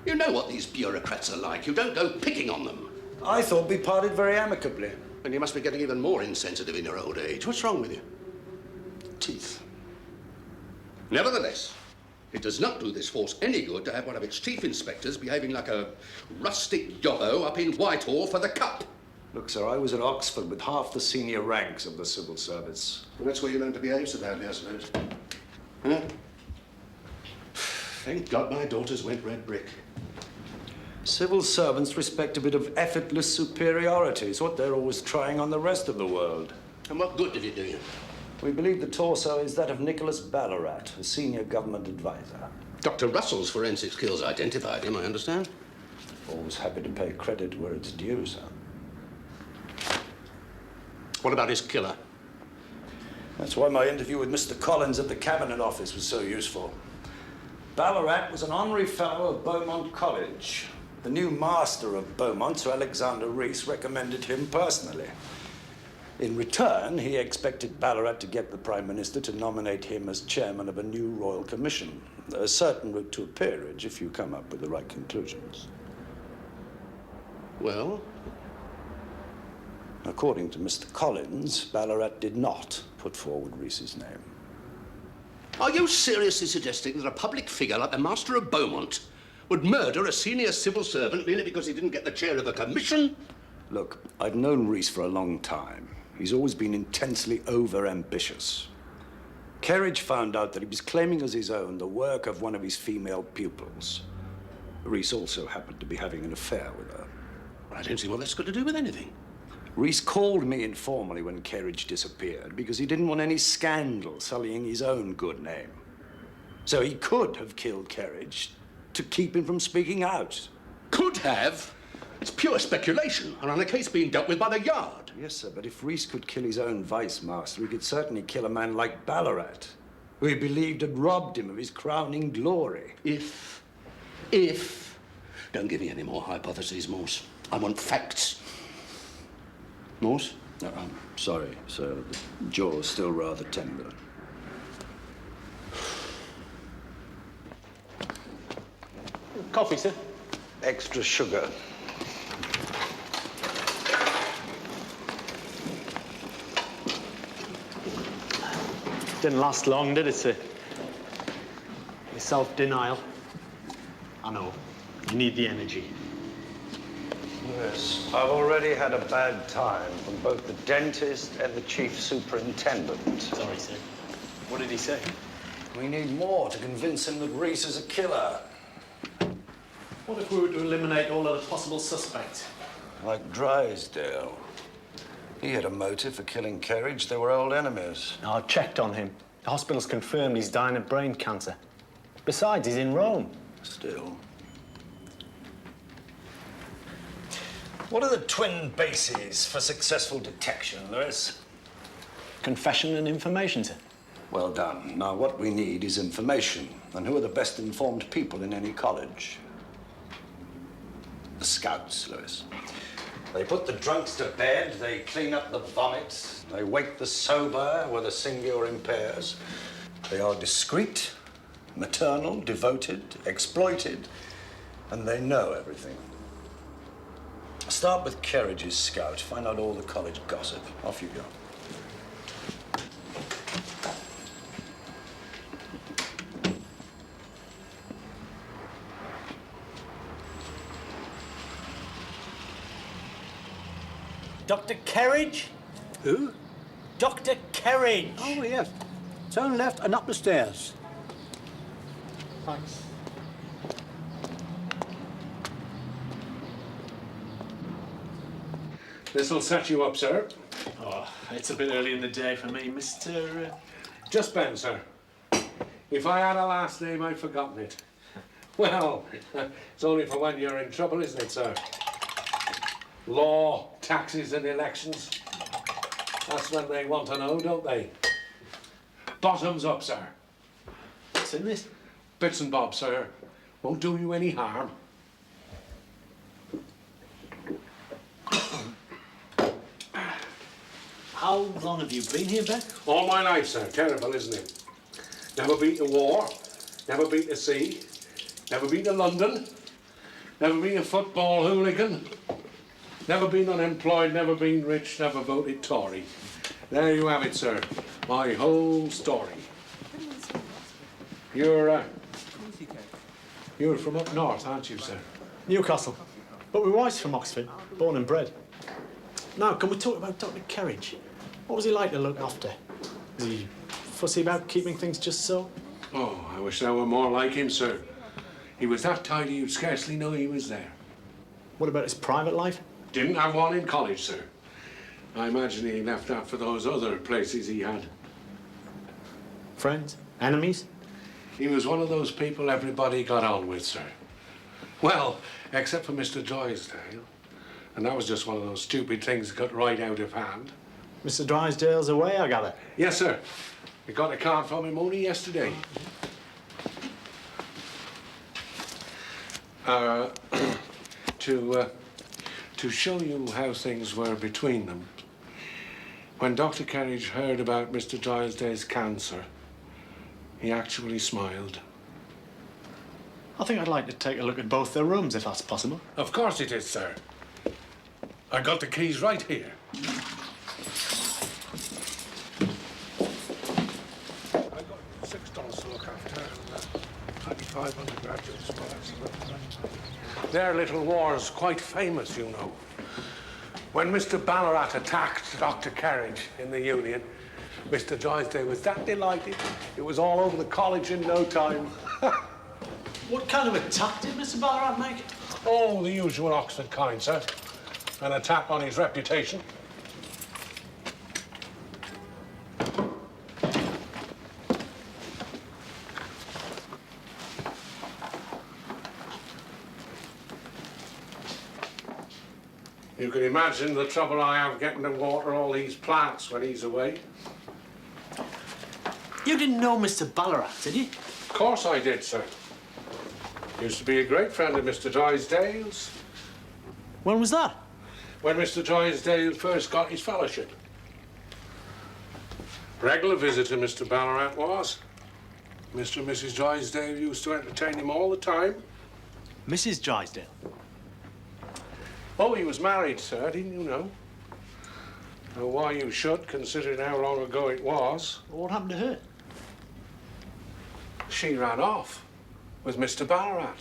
You know what these bureaucrats are like. You don't go picking on them. I thought we parted very amicably. And you must be getting even more insensitive in your old age. What's wrong with you? Teeth. Nevertheless, It does not do this force any good to have one of its chief inspectors behaving like a rustic yobbo up in Whitehall for the Cup. Look, sir, I was at Oxford with half the senior ranks of the civil service. Well, that's where you learn to behave so badly, I suppose. Huh? Thank God my daughters went red brick. Civil servants respect a bit of effortless superiority. It's what they're always trying on the rest of the world. And what good did it do you? We believe the torso is that of Nicholas Ballarat, a senior government advisor. Dr. Russell's forensic skills identified him, I understand. Always happy to pay credit where it's due, sir. What about his killer? That's why my interview with Mr. Collins at the Cabinet Office was so useful. Ballarat was an honorary fellow of Beaumont College. The new master of Beaumont, Sir Alexander Rees, recommended him personally. In return, he expected Ballarat to get the Prime Minister to nominate him as chairman of a new royal commission. A certain route to a peerage if you come up with the right conclusions. Well? According to Mr. Collins, Ballarat did not put forward Rees's name. Are you seriously suggesting that a public figure like the Master of Beaumont would murder a senior civil servant merely because he didn't get the chair of a commission? Look, I've known Rees for a long time. He's always been intensely over-ambitious. Kerridge found out that he was claiming as his own the work of one of his female pupils. Rees also happened to be having an affair with her. I don't see what that's got to do with anything. Rees called me informally when Kerridge disappeared because he didn't want any scandal sullying his own good name. So he could have killed Kerridge to keep him from speaking out. Could have? It's pure speculation, and on a case being dealt with by the Yard. Yes, sir, but if Rees could kill his own vice-master, he could certainly kill a man like Ballarat, who he believed had robbed him of his crowning glory. If. Don't give me any more hypotheses, Morse. I want facts. Morse? No, I'm sorry, sir. The jaw's still rather tender. Coffee, sir? Extra sugar. Didn't last long, did it, sir? Your self-denial. I know. You need the energy. Yes, I've already had a bad time from both the dentist and the chief superintendent. Sorry, sir. What did he say? We need more to convince him that Rees is a killer. What if we were to eliminate all other possible suspects? Like Drysdale. He had a motive for killing Kerridge. They were old enemies. I checked on him. The hospital's confirmed he's dying of brain cancer. Besides, he's in Rome. Still. What are the twin bases for successful detection, Lewis? Confession and information, sir. Well done. Now, what we need is information. And who are the best informed people in any college? The scouts, Lewis. They put the drunks to bed, they clean up the vomit, they wake the sober where the singular impairs. They are discreet, maternal, devoted, exploited, and they know everything. Start with Kerridge's scout. Find out all the college gossip. Off you go. Dr. Kerridge? Who? Dr. Kerridge. Oh, yes. Turn left and up the stairs. Thanks. This'll set you up, sir. Oh, it's a bit early in the day for me, Mr. Just Ben, sir. If I had a last name, I'd forgotten it. Well, it's only for when you're in trouble, isn't it, sir? Law, taxes and elections. That's when they want to know, don't they? Bottoms up, sir. What's in this? Bits and bobs, sir. Won't do you any harm. How long have you been here, Ben? All my life, sir. Terrible, isn't it? Never been to war, never been to sea, never been to London, never been a football hooligan, never been unemployed, never been rich, never voted Tory. There you have it, sir. My whole story. You're You're from up north, aren't you, sir? Newcastle. But my wife's from Oxford, born and bred. Now, can we talk about Dr. Kerridge? What was he like to look after? Was he fussy about keeping things just so? Oh, I wish I were more like him, sir. He was that tidy you'd scarcely know he was there. What about his private life? Didn't have one in college, sir. I imagine he left that for those other places he had. Friends? Enemies? He was one of those people everybody got on with, sir. Well, except for Mr. Drysdale. And that was just one of those stupid things that got right out of hand. Mr. Drysdale's away, I gather? Yes, sir. We got a card from him only yesterday. To show you how things were between them, when Dr. Kerridge heard about Mr. Drysdale's cancer, he actually smiled. I think I'd like to take a look at both their rooms, if that's possible. Of course it is, sir. I got the keys right here. I got 6 dolls to look after and 25 undergraduates. Their little war's quite famous, you know. When Mr. Ballarat attacked Dr. Kerridge in the Union, Mr. Drysdale was that delighted. It was all over the college in no time. What kind of attack did Mr. Ballarat make? Oh, the usual Oxford kind, sir. An attack on his reputation. You can imagine the trouble I have getting to water all these plants when he's away. You didn't know Mr. Ballarat, did you? Of course I did, sir. Used to be a great friend of Mr. Drysdale's. When was that? When Mr. Drysdale first got his fellowship. Regular visitor Mr. Ballarat was. Mr. and Mrs. Drysdale used to entertain him all the time. Mrs. Drysdale? Oh, he was married, sir, didn't you know? Now, why you should, considering how long ago it was. What happened to her? She ran off with Mr. Ballarat.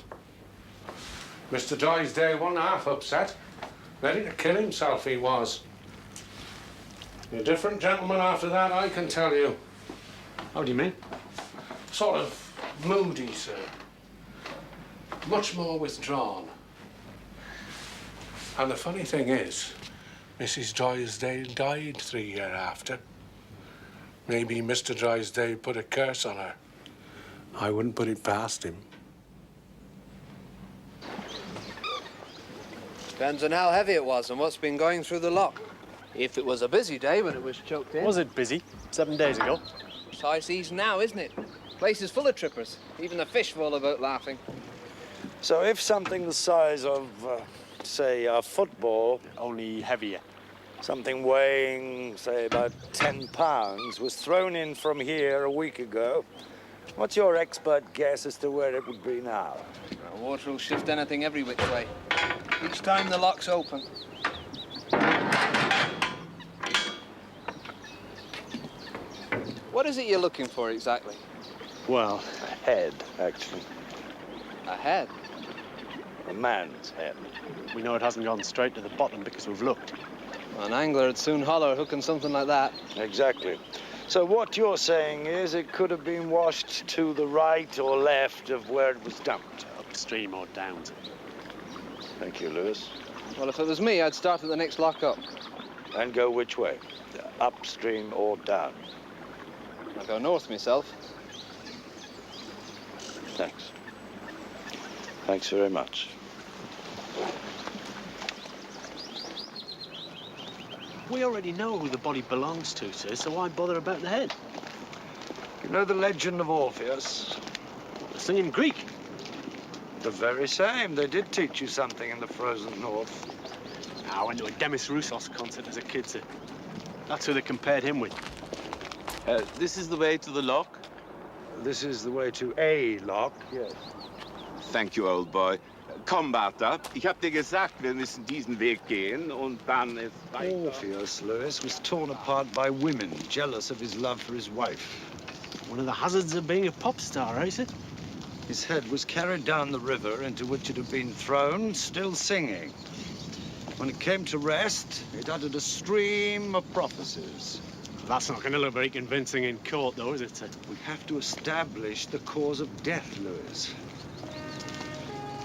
Mr. Drysdale wasn't half upset. Ready to kill himself, he was. A different gentleman after that, I can tell you. How do you mean? Sort of moody, sir. Much more withdrawn. And the funny thing is, Mrs. Drysdale died 3 years after. Maybe Mr. Drysdale put a curse on her. I wouldn't put it past him. Depends on how heavy it was and what's been going through the lock. If it was a busy day when it was choked in. Was it busy? 7 days ago. It's high season now, isn't it? Place is full of trippers. Even the fish fall about laughing. So if something the size of, say, a football... Only heavier. Something weighing, say, about 10 pounds was thrown in from here a week ago, what's your expert guess as to where it would be now? Water will shift anything every which way. Each time the lock's open. What is it you're looking for exactly? Well, a head, actually. A head? A man's head. We know it hasn't gone straight to the bottom because we've looked. An angler would soon holler hooking something like that. Exactly. So what you're saying is it could have been washed to the right or left of where it was dumped. Upstream or down. Thank you, Lewis. Well, if it was me, I'd start at the next lock up. And go which way? Upstream or down? I'll go north myself. Thanks. Thanks very much. We already know who the body belongs to, sir, so why bother about the head? You know the legend of Orpheus? The singing Greek. The very same. They did teach you something in the frozen north. I went to a Demis Roussos concert as a kid, sir. That's who they compared him with. This is the way to the lock? This is the way to a lock, yes. Thank you, old boy. Komm, Bertha. Ich hab dir gesagt, wir müssen diesen Weg gehen und dann ist weiter. Orpheus, Lewis, was torn apart by women, jealous of his love for his wife. One of the hazards of being a pop star, eh, sir? His head was carried down the river into which it had been thrown, still singing. When it came to rest, it uttered a stream of prophecies. That's not going to look very convincing in court, though, is it, sir? We have to establish the cause of death, Lewis.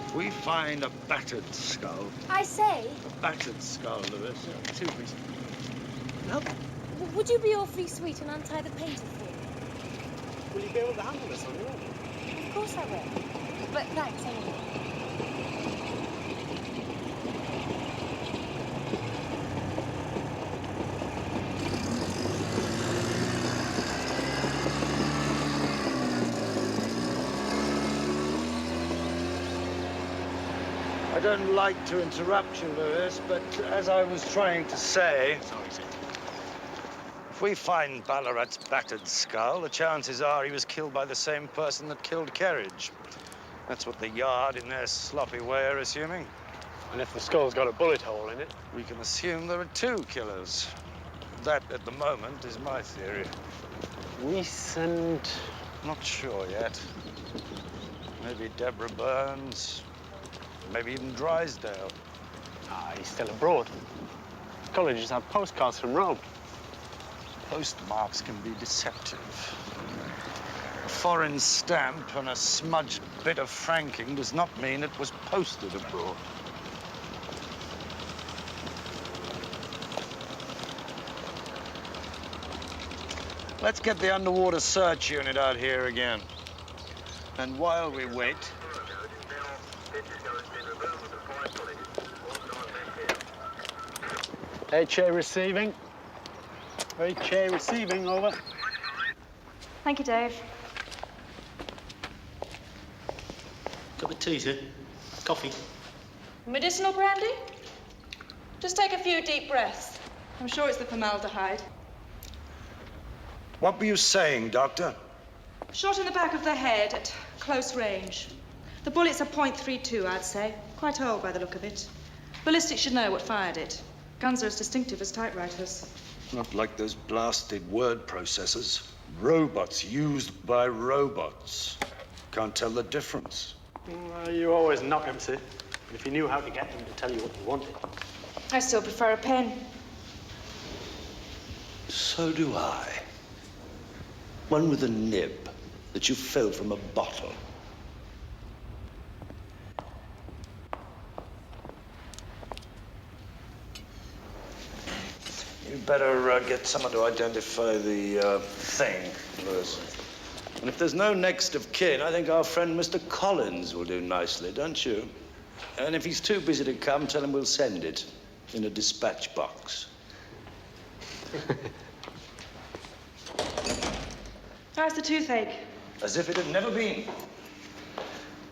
If we find a battered skull... I say... A battered skull, Lewis. Two, please. No. Would you be awfully sweet and untie the painter for me? Will you be able to handle this on your own? Of course I will. But thanks anyway. I don't like to interrupt you, Lewis, but as I was trying to say... Sorry, sir. If we find Ballarat's battered skull, the chances are he was killed by the same person that killed Kerridge. That's what the Yard, in their sloppy way, are assuming. And if the skull's got a bullet hole in it? We can assume there are two killers. That, at the moment, is my theory. Reese and... Not sure yet. Maybe Deborah Burns. Maybe even Drysdale. Ah, he's still abroad. Colleges have postcards from Rome. Postmarks can be deceptive. A foreign stamp on a smudged bit of franking does not mean it was posted abroad. Let's get the underwater search unit out here again. And while we wait... HA receiving. HA receiving, over. Thank you, Dave. Cup of tea, sir. Coffee. Medicinal brandy? Just take a few deep breaths. I'm sure it's the formaldehyde. What were you saying, Doctor? Shot in the back of the head at close range. The bullet's a .32, I'd say. Quite old by the look of it. Ballistics should know what fired it. Guns are as distinctive as typewriters. Not like those blasted word processors. Robots used by robots. Can't tell the difference. Well, you always knock them, sir. And if you knew how to get them to tell you what you wanted. I still prefer a pen. So do I. One with a nib that you fill from a bottle. You better get someone to identify the thing, Lewis. And if there's no next of kin, I think our friend Mr. Collins will do nicely, don't you? And if he's too busy to come, tell him we'll send it in a dispatch box. How's the toothache? As if it had never been.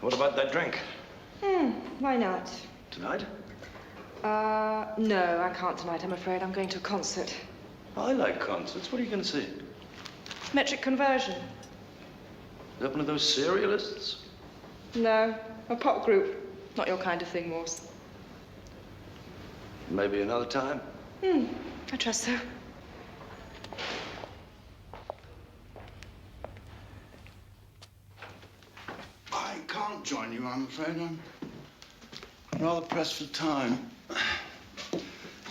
What about that drink? Why not? Tonight? No, I can't tonight, I'm afraid. I'm going to a concert. I like concerts. What are you going to see? Metric conversion. Is that one of those serialists? No, a pop group. Not your kind of thing, Morse. Maybe another time? I trust so. I can't join you, I'm afraid. I'm rather pressed for time.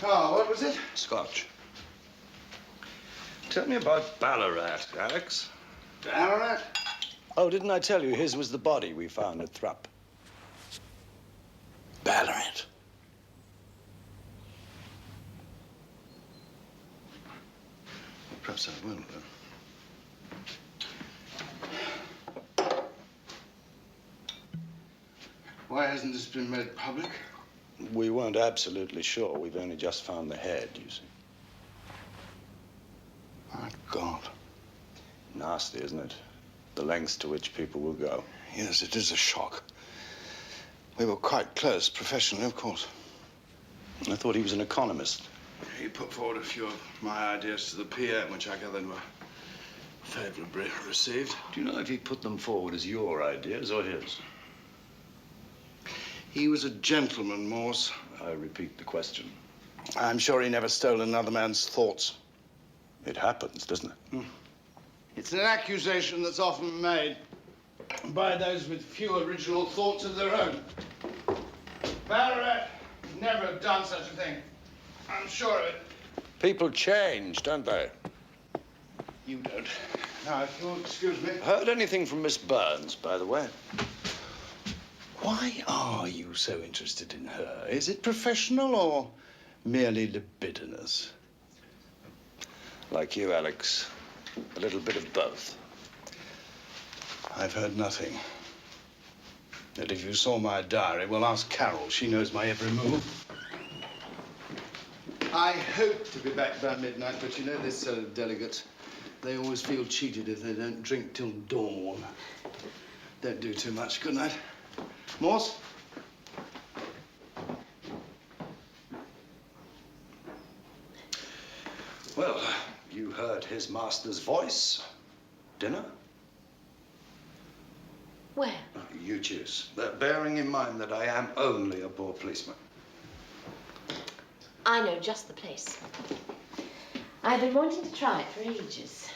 Oh, what was it? Scotch. Tell me about Ballarat, Alex. Ballarat? Oh, didn't I tell you his was the body we found at Thrupp? Ballarat. Perhaps I will, then. Why hasn't this been made public? We weren't absolutely sure. We've only just found the head, you see. My God. Nasty, isn't it? The lengths to which people will go. Yes, it is a shock. We were quite close, professionally, of course. I thought he was an economist. He put forward a few of my ideas to the PM, which I gathered were favorably received. Do you know if he put them forward as your ideas or his? He was a gentleman, Morse. I repeat the question. I'm sure he never stole another man's thoughts. It happens, doesn't it? It's an accusation that's often made. by those with few original thoughts of their own. Ballarat never have done such a thing. I'm sure of it. People change, don't they? You don't. Now, if you'll excuse me. Heard anything from Miss Burns, by the way? Why are you so interested in her? Is it professional or merely libidinous? Like you, Alex. A little bit of both. I've heard nothing. And if you saw my diary, well, ask Carol. She knows my every move. I hope to be back by midnight, but you know this set of delegates. They always feel cheated if they don't drink till dawn. Don't do too much. Good night. Morse? Well, you heard his master's voice. Dinner? Where? You choose. Bearing in mind that I am only a poor policeman. I know just the place. I've been wanting to try it for ages,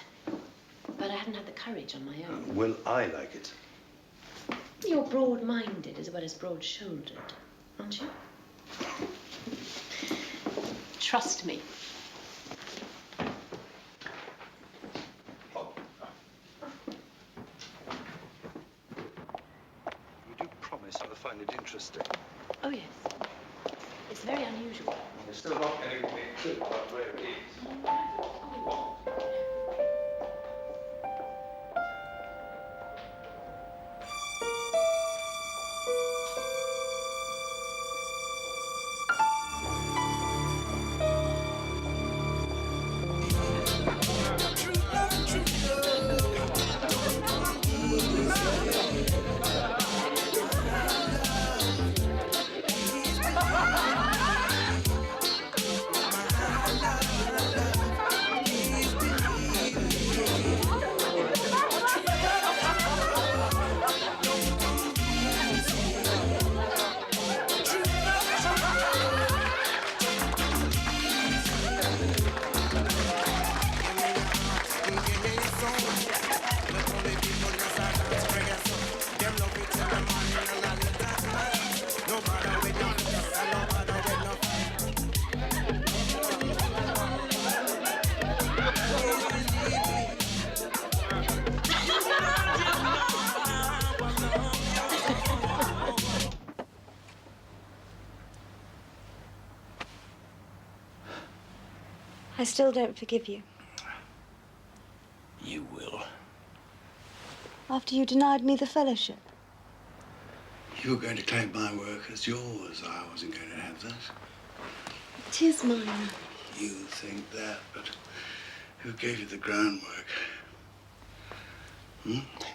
but I haven't had the courage on my own. Will I like it? You're broad-minded as well as broad-shouldered, aren't you? Trust me. You do promise I'll find it interesting. Oh, yes. It's very unusual. You're still not getting me a clue about where it is. I still don't forgive you. You will. After you denied me the fellowship. You were going to claim my work as yours. I wasn't going to have that. It is mine. You think that, but who gave you the groundwork?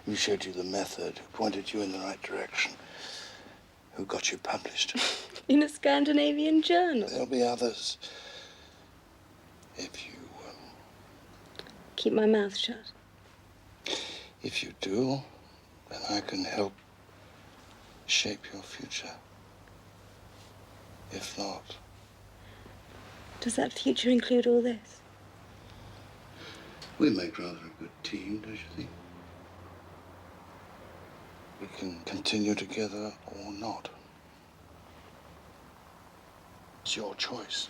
Who showed you the method? Who pointed you in the right direction? Who got you published? In a Scandinavian journal. There'll be others. If you... Keep my mouth shut. If you do, then I can help shape your future. If not... Does that future include all this? We make rather a good team, don't you think? We can continue together or not. It's your choice.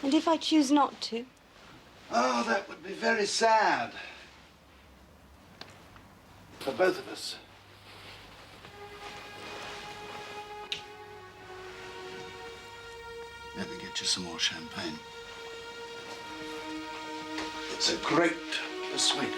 And if I choose not to? Oh, that would be very sad. For both of us. Let me get you some more champagne. It's a great persuader.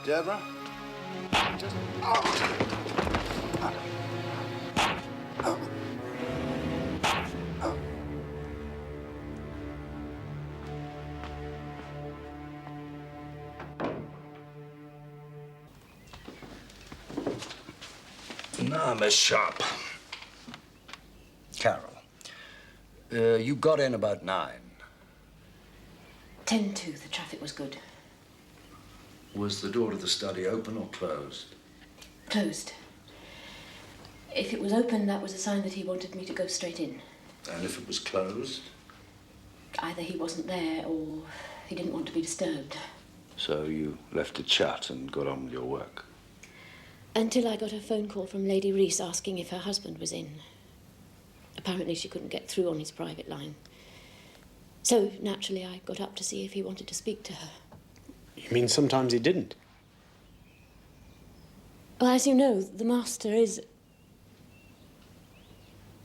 Deborah? Just... Now, Miss Sharp. Carol, you got in about 9. 10:02, the traffic was good. Was the door to the study open or closed? Closed. If it was open, that was a sign that he wanted me to go straight in. And if it was closed? Either he wasn't there or he didn't want to be disturbed. So you left it shut and got on with your work? Until I got a phone call from Lady Reese asking if her husband was in. Apparently she couldn't get through on his private line. So, naturally, I got up to see if he wanted to speak to her. You mean sometimes he didn't? Well, as you know, the master is,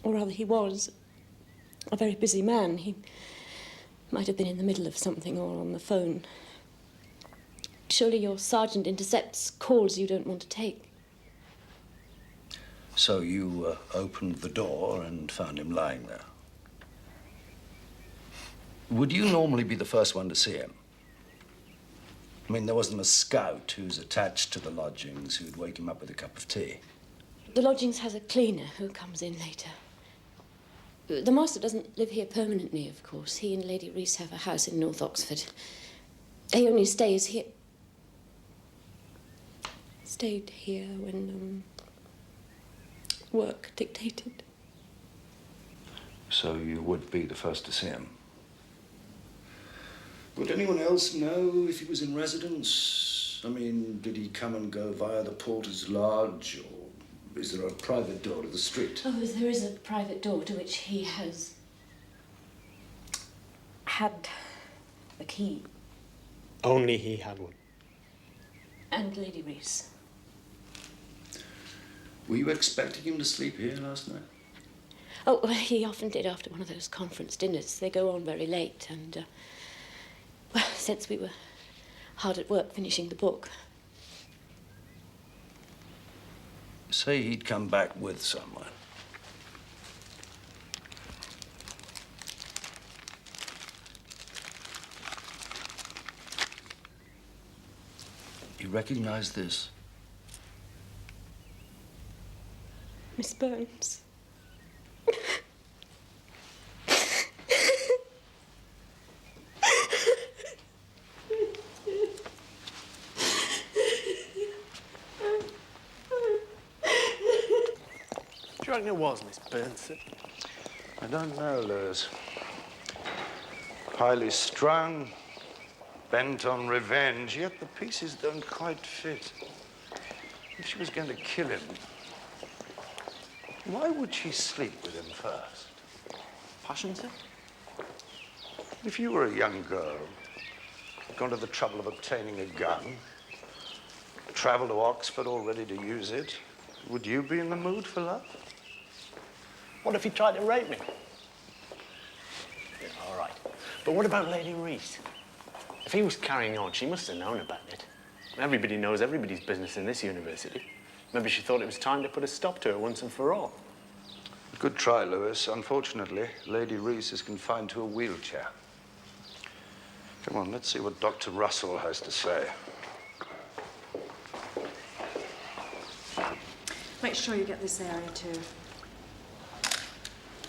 or rather he was, a very busy man. He might have been in the middle of something or on the phone. Surely your sergeant intercepts calls you don't want to take. So you opened the door and found him lying there. Would you normally be the first one to see him? I mean, there wasn't a scout who's attached to the lodgings who'd wake him up with a cup of tea. The lodgings has a cleaner who comes in later. The master doesn't live here permanently, of course. He and Lady Reese have a house in North Oxford. He only stays here. Stayed here when work dictated. So you would be the first to see him. Would anyone else know if he was in residence? I mean, did he come and go via the porter's lodge, or is there a private door to the street? Oh, there is a private door to which he has had a key. Only he had one. And Lady Reese. Were you expecting him to sleep here last night? Oh, well, he often did after one of those conference dinners. They go on very late, and, well, since we were hard at work finishing the book. Say he'd come back with someone. You recognize this? Miss Burns. Do you reckon it was Miss Burns? I don't know, Lewis. Highly strung, bent on revenge, yet the pieces don't quite fit. If she was going to kill him, why would she sleep with him first? Passion, sir? If you were a young girl, gone to the trouble of obtaining a gun, traveled to Oxford all ready to use it, would you be in the mood for love? What if he tried to rape me? Yeah, all right. But what about Lady Reese? If he was carrying on, she must have known about it. Everybody knows everybody's business in this university. Maybe she thought it was time to put a stop to it once and for all. Good try, Lewis. Unfortunately, Lady Reese is confined to a wheelchair. Come on, let's see what Dr. Russell has to say. Make sure you get this area too.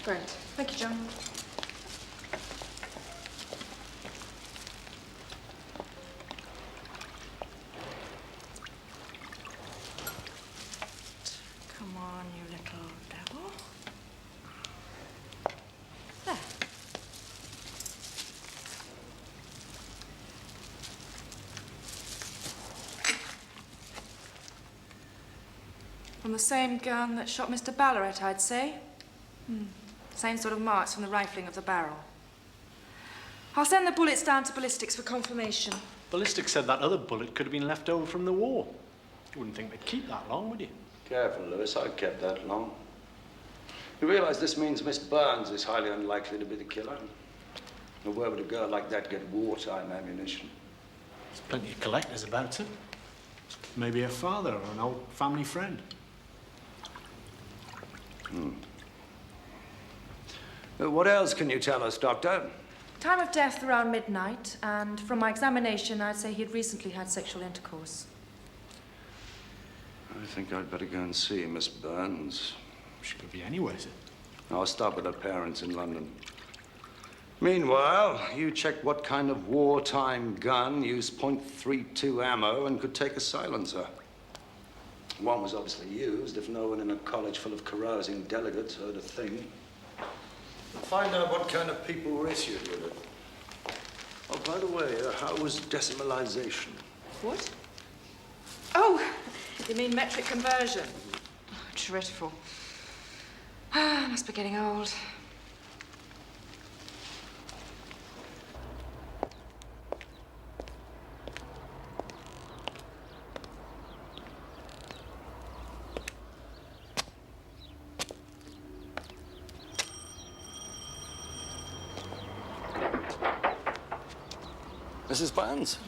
Great. Thank you, John. Come on, you little devil. There. From the same gun that shot Mr. Ballarat, I'd say. Same sort of marks from the rifling of the barrel. I'll send the bullets down to ballistics for confirmation. Ballistics said that other bullet could have been left over from the war. You wouldn't think they'd keep that long, would you? Careful, Lewis. I kept that long. You realize this means Miss Burns is highly unlikely to be the killer? And where would a girl like that get wartime ammunition? There's plenty of collectors about it. Maybe her father or an old family friend. What else can you tell us, Doctor? Time of death around midnight, and from my examination, I'd say he'd recently had sexual intercourse. I think I'd better go and see Miss Burns. She could be anywhere, sir. I'll start with her parents in London. Meanwhile, you check what kind of wartime gun used .32 ammo and could take a silencer. One was obviously used if no one in a college full of carousing delegates heard a thing. Find out what kind of people were issued with it. Oh, by the way, how was decimalization? What? Oh, you mean metric conversion? Oh, dreadful. Ah, must be getting old. Mrs. Barnes?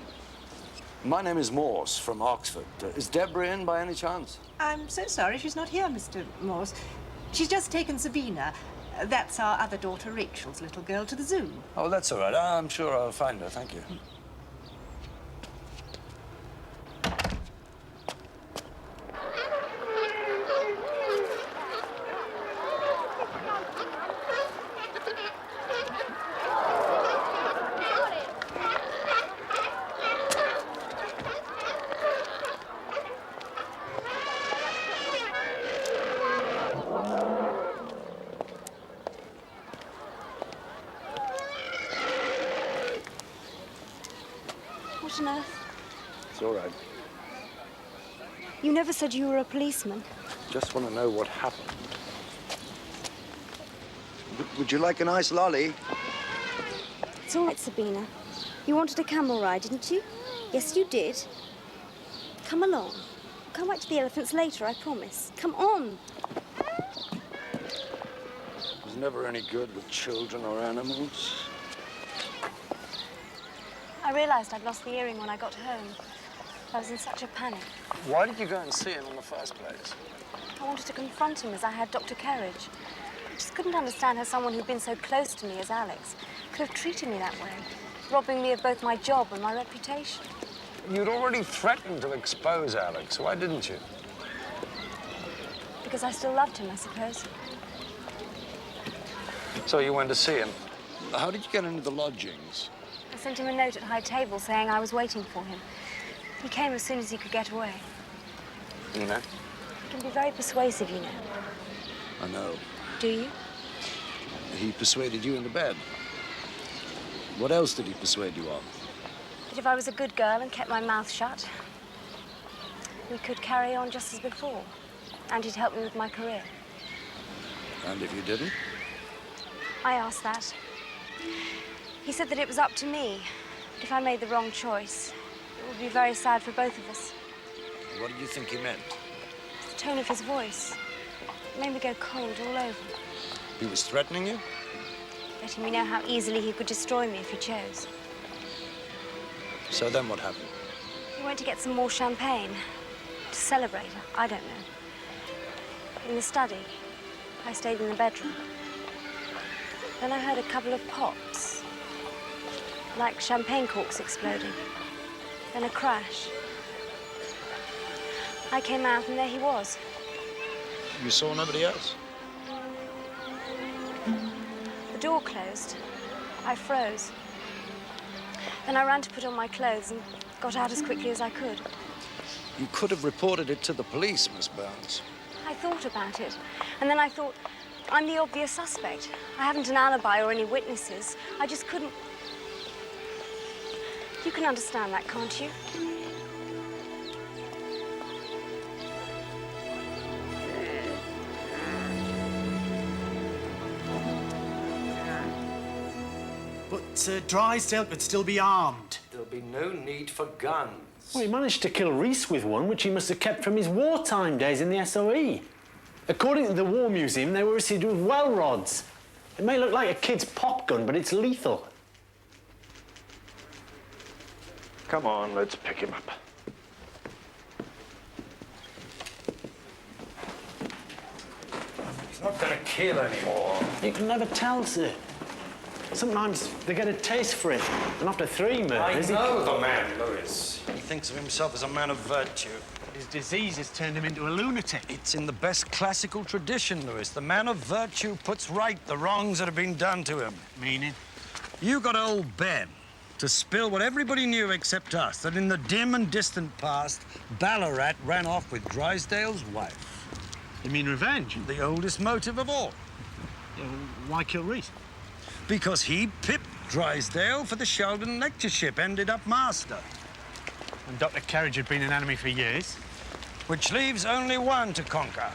My name is Morse from Oxford. Is Deborah in by any chance? I'm so sorry she's not here, Mr. Morse. She's just taken Sabina. That's our other daughter, Rachel's little girl, to the zoo. Oh, that's all right. I'm sure I'll find her. Thank you. What on earth? It's all right. You never said you were a policeman. Just want to know what happened. Would you like a nice lolly? It's all right, Sabina. You wanted a camel ride, didn't you? Yes, you did. Come along. Come back to the elephants later, I promise. Come on. It was never any good with children or animals. I realised I'd lost the earring when I got home. I was in such a panic. Why did you go and see him in the first place? I wanted to confront him as I had Dr. Kerridge. I just couldn't understand how someone who'd been so close to me as Alex could have treated me that way, robbing me of both my job and my reputation. You'd already threatened to expose Alex. Why didn't you? Because I still loved him, I suppose. So you went to see him. How did you get into the lodgings? I sent him a note at high table saying I was waiting for him. He came as soon as he could get away. You know? He can be very persuasive, you know. I know. Do you? He persuaded you into bed. What else did he persuade you of? That if I was a good girl and kept my mouth shut, we could carry on just as before. And he'd help me with my career. And if you didn't? I asked that. He said that it was up to me. If I made the wrong choice, it would be very sad for both of us. What did you think he meant? The tone of his voice. It made me go cold all over. He was threatening you? Letting me know how easily he could destroy me if he chose. So then what happened? He went to get some more champagne. To celebrate, I don't know. In the study. I stayed in the bedroom. Then I heard a couple of pops. Like champagne corks exploding. Then a crash. I came out and there he was. You saw nobody else? The door closed. I froze. Then I ran to put on my clothes and got out as quickly as I could. You could have reported it to the police, Miss Barnes. I thought about it. And then I thought, I'm the obvious suspect. I haven't an alibi or any witnesses. I just couldn't... You can understand that, can't you? But Drysdale could still be armed. There'll be no need for guns. Well, he managed to kill Reese with one, which he must have kept from his wartime days in the SOE. According to the War Museum, they were received with well rods. It may look like a kid's pop gun, but it's lethal. Come on, let's pick him up. He's not gonna kill anymore. You can never tell, sir. Sometimes they get a taste for it, and after 3 murders... I know the man, Lewis. thinks of himself as a man of virtue. His disease has turned him into a lunatic. It's in the best classical tradition, Lewis. The man of virtue puts right the wrongs that have been done to him. Meaning? You got old Ben to spill what everybody knew except us, that in the dim and distant past, Ballarat ran off with Drysdale's wife. You mean revenge? The oldest motive of all. Yeah, well, why kill Reese? Because he pipped Drysdale for the Sheldon lectureship, ended up master. And Dr. Kerridge had been an enemy for years. Which leaves only one to conquer.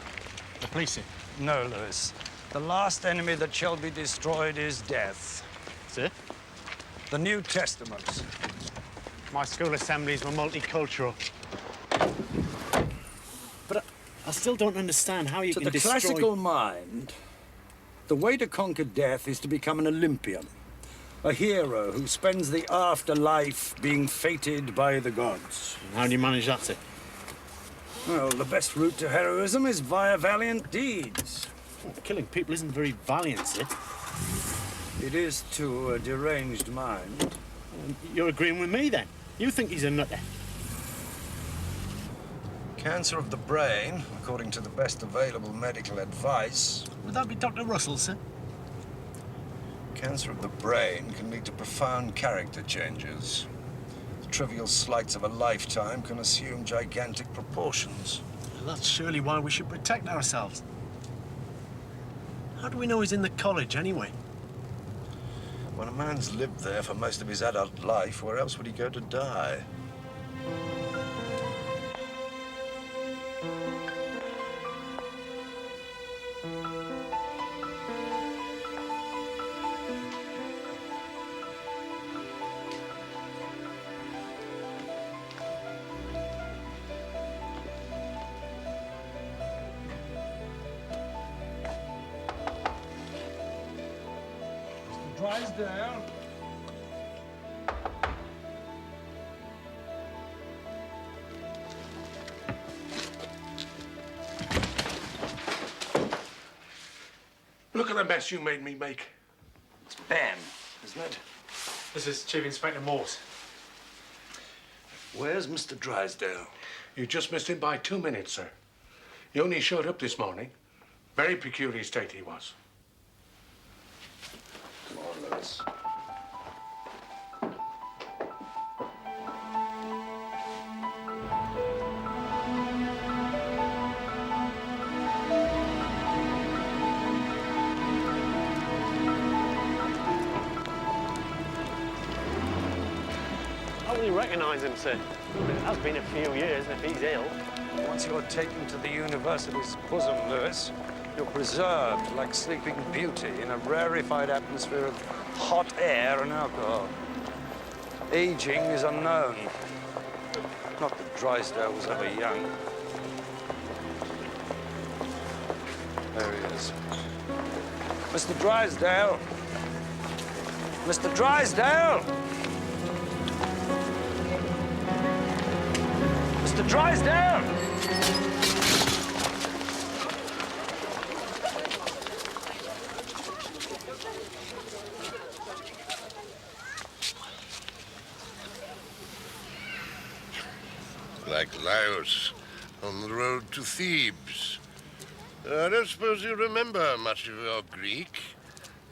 The police? No, Lewis. The last enemy that shall be destroyed is death. Sir? The New Testament. My school assemblies were multicultural. But I still don't understand how you to can the destroy... classical mind, the way to conquer death is to become an Olympian. A hero who spends the afterlife being fated by the gods. And how do you manage that, sir? Well, the best route to heroism is via valiant deeds. Well, killing people isn't very valiant, sir. It is to a deranged mind. You're agreeing with me, then? You think he's a nutter? Cancer of the brain, according to the best available medical advice. Would that be Dr. Russell, sir? Cancer of the brain can lead to profound character changes. The trivial slights of a lifetime can assume gigantic proportions. Well, that's surely why we should protect ourselves. How do we know he's in the college, anyway? When a man's lived there for most of his adult life, where else would he go to die? Drysdale. Look at the mess you made me make. It's Ben, isn't it? This is Chief Inspector Morse. Where's Mr. Drysdale? You just missed him by 2 minutes, sir. He only showed up this morning. Very peculiar state he was. Come on, Lewis. How will you recognise him, sir? It has been a few years, and if he's ill... Once you're taken to the university's bosom, Lewis, you're preserved like Sleeping Beauty in a rarefied atmosphere of hot air and alcohol. Aging is unknown. Not that Drysdale was ever young. There he is. Mr. Drysdale! Mr. Drysdale! Mr. Drysdale! Like Laos on the road to Thebes. I don't suppose you remember much of your Greek,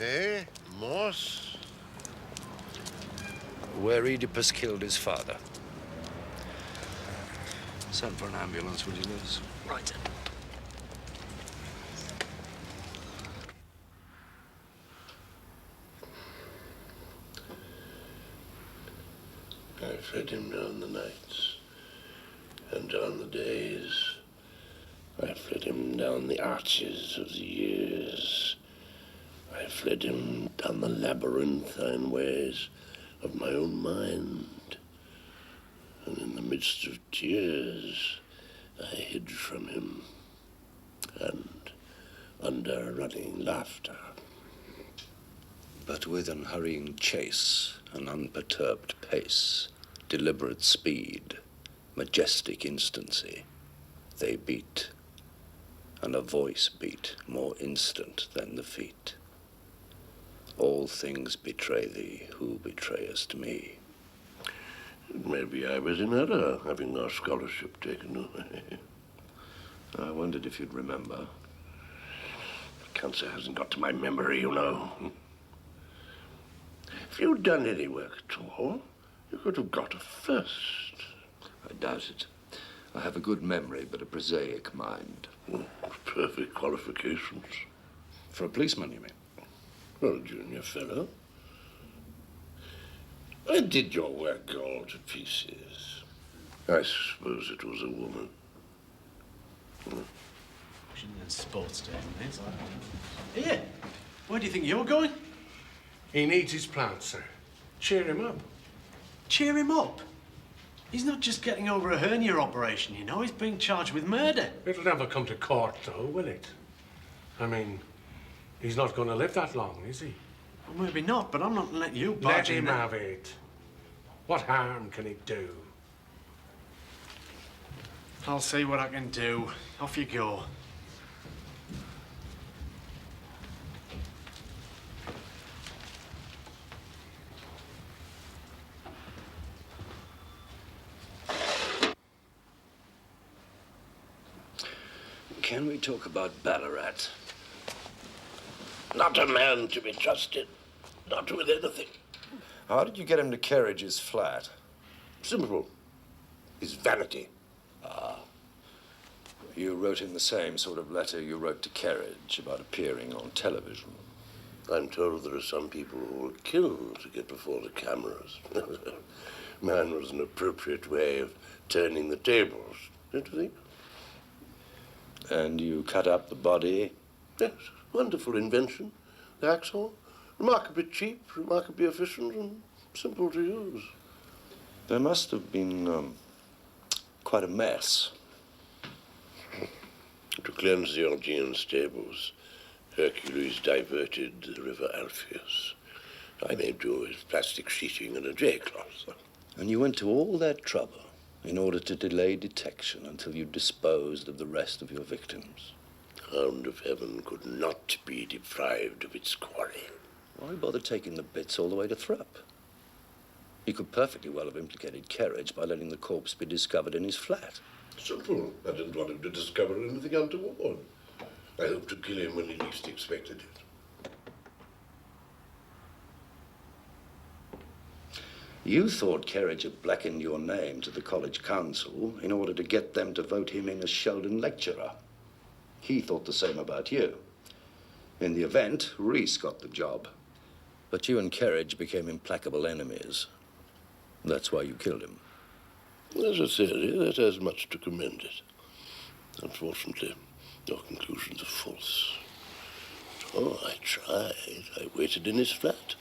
eh, Morse? Where Oedipus killed his father. Send for an ambulance, would you, Lewis? Right. I fed him down the nights and down the days. I fled him down the arches of the years. I fled him down the labyrinthine ways of my own mind. And in the midst of tears, I hid from him, and under running laughter. But with an hurrying chase, an unperturbed pace, deliberate speed, majestic instancy, they beat, and a voice beat more instant than the feet. All things betray thee, who betrayest me. Maybe I was in error, having our scholarship taken away. I wondered if you'd remember. Cancer hasn't got to my memory, you know. If you'd done any work at all, you could have got a first. I doubt it. I have a good memory, but a prosaic mind. Perfect qualifications. For a policeman, you mean? Well, a junior fellow. Where did your work go all to pieces? I suppose it was a woman. Sports day, mate. Here, where do you think you're going? He needs his plant, sir. Cheer him up. Cheer him up? He's not just getting over a hernia operation, you know. He's being charged with murder. It'll never come to court, though, will it? I mean, he's not going to live that long, is he? Well, maybe not, but I'm not letting you Let barge him in. have it. What harm can he do? I'll see what I can do. Off you go. Can we talk about Ballarat? Not a man to be trusted. Not with anything. How did you get him to Kerridge's flat? Simple. His vanity. Ah. You wrote him the same sort of letter you wrote to Kerridge about appearing on television. I'm told there are some people who will kill to get before the cameras. Mine was an appropriate way of turning the tables, don't you think? And you cut up the body? Yes, wonderful invention. The hacksaw, remarkably cheap, remarkably efficient, and simple to use. There must have been quite a mess. To cleanse the Augean stables, Hercules diverted the river Alpheus. I made do with plastic sheeting and a J-cloth. And you went to all that trouble in order to delay detection until you disposed of the rest of your victims. The hound of heaven could not be deprived of its quarry. Why bother taking the bits all the way to Thrupp? He could perfectly well have implicated Kerridge by letting the corpse be discovered in his flat. Simple. I didn't want him to discover anything untoward. I hoped to kill him when he least expected it. You thought Kerridge had blackened your name to the college council in order to get them to vote him in as Sheldon lecturer. He thought the same about you. In the event, Reese got the job. But you and Kerridge became implacable enemies. That's why you killed him. There's a theory that has much to commend it. Unfortunately, your conclusions are false. Oh, I tried. I waited in his flat.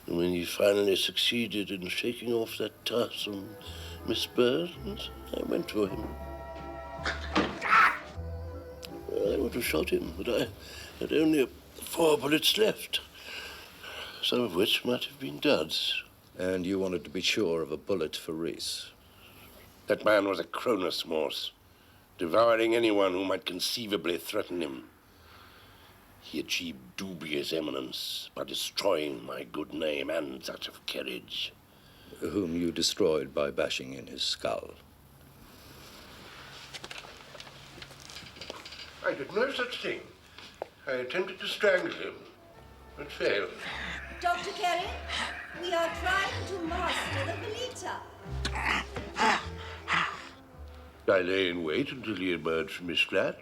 And when he finally succeeded in shaking off that tiresome Miss Burns, I went for him. I would have shot him, but I had only 4 bullets left, some of which might have been duds. And you wanted to be sure of a bullet for Reese. That man was a Cronus, Morse, devouring anyone who might conceivably threaten him. He achieved dubious eminence by destroying my good name and that of Kerridge. Whom you destroyed by bashing in his skull. I did no such thing. I attempted to strangle him, but failed. Dr. Carey, we are trying to master the Velita. I lay in wait until he emerged from his flat,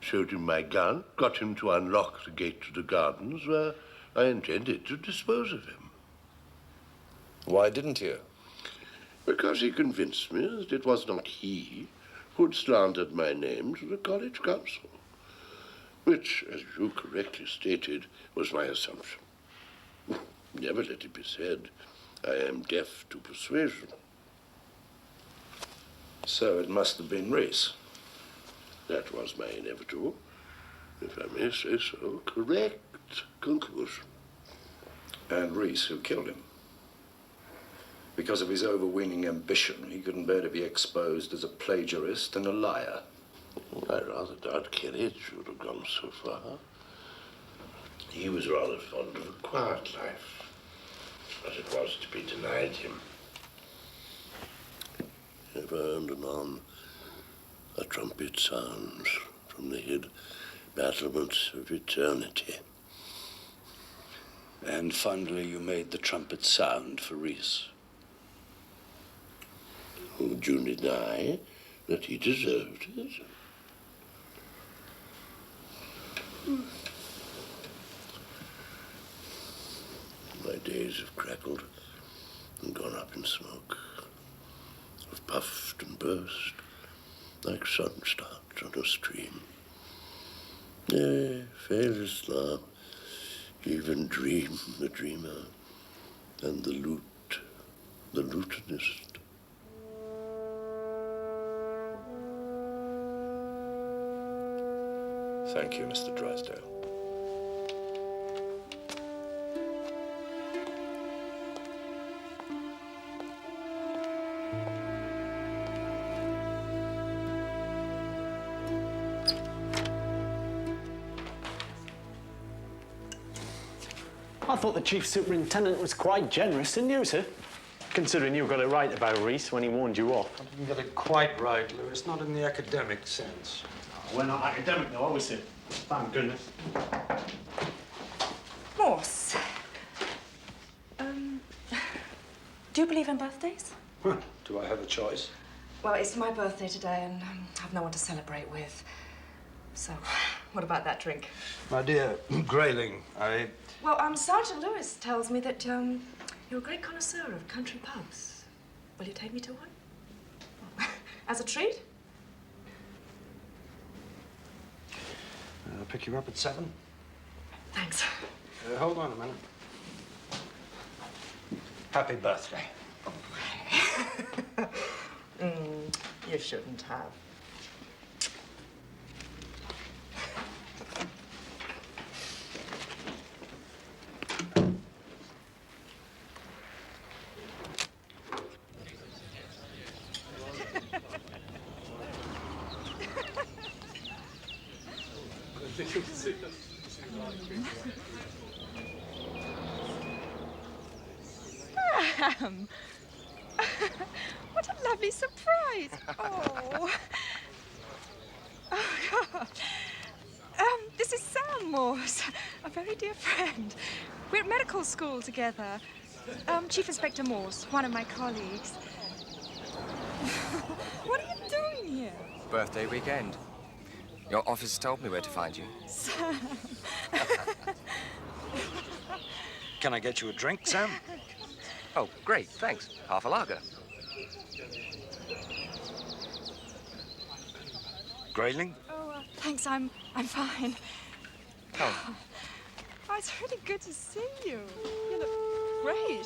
showed him my gun, got him to unlock the gate to the gardens where I intended to dispose of him. Why didn't you? Because he convinced me that it was not he who had slandered my name to the college council, which, as you correctly stated, was my assumption. Never let it be said, I am deaf to persuasion. So it must have been Reese. That was my inevitable, if I may say so, correct conclusion. And Reese who killed him. Because of his overweening ambition, he couldn't bear to be exposed as a plagiarist and a liar. I rather doubt Kerridge would have gone so far. He was rather fond of a quiet life. as it was to be denied him. Ever and anon, a trumpet sounds from the hid battlements of eternity. And finally you made the trumpet sound for Reese. Would you deny that he deserved it? My days have crackled and gone up in smoke, have puffed and burst like sunstarts on a stream. Nay, failest thou even dream the dreamer, and the lute, the lutenist. Thank you, Mr. Drysdale. I thought the chief superintendent was quite generous, didn't you, sir? Considering you got it right about Reese when he warned you off. I didn't get it quite right, Lewis, not in the academic sense. We're not academic, though, are we, sir? Thank goodness. Morse. Do you believe in birthdays? Do I have a choice? Well, it's my birthday today and I've no one to celebrate with. So, what about that drink? My dear Grayling, Well, Sergeant Lewis tells me that you're a great connoisseur of country pubs. Will you take me to one? As a treat? I'll pick you up at 7. Thanks. Hold on a minute. Happy birthday. You shouldn't have. Sam! What a lovely surprise! Oh. Oh, God. This is Sam Morse, a very dear friend. We're at medical school together. Chief Inspector Morse, one of my colleagues. What are you doing here? Birthday weekend. Your office told me where to find you. Sam. Can I get you a drink, Sam? Oh, great, thanks. Half a lager. Grayling? Oh, thanks, I'm fine. Oh. Oh, it's really good to see you. You look great.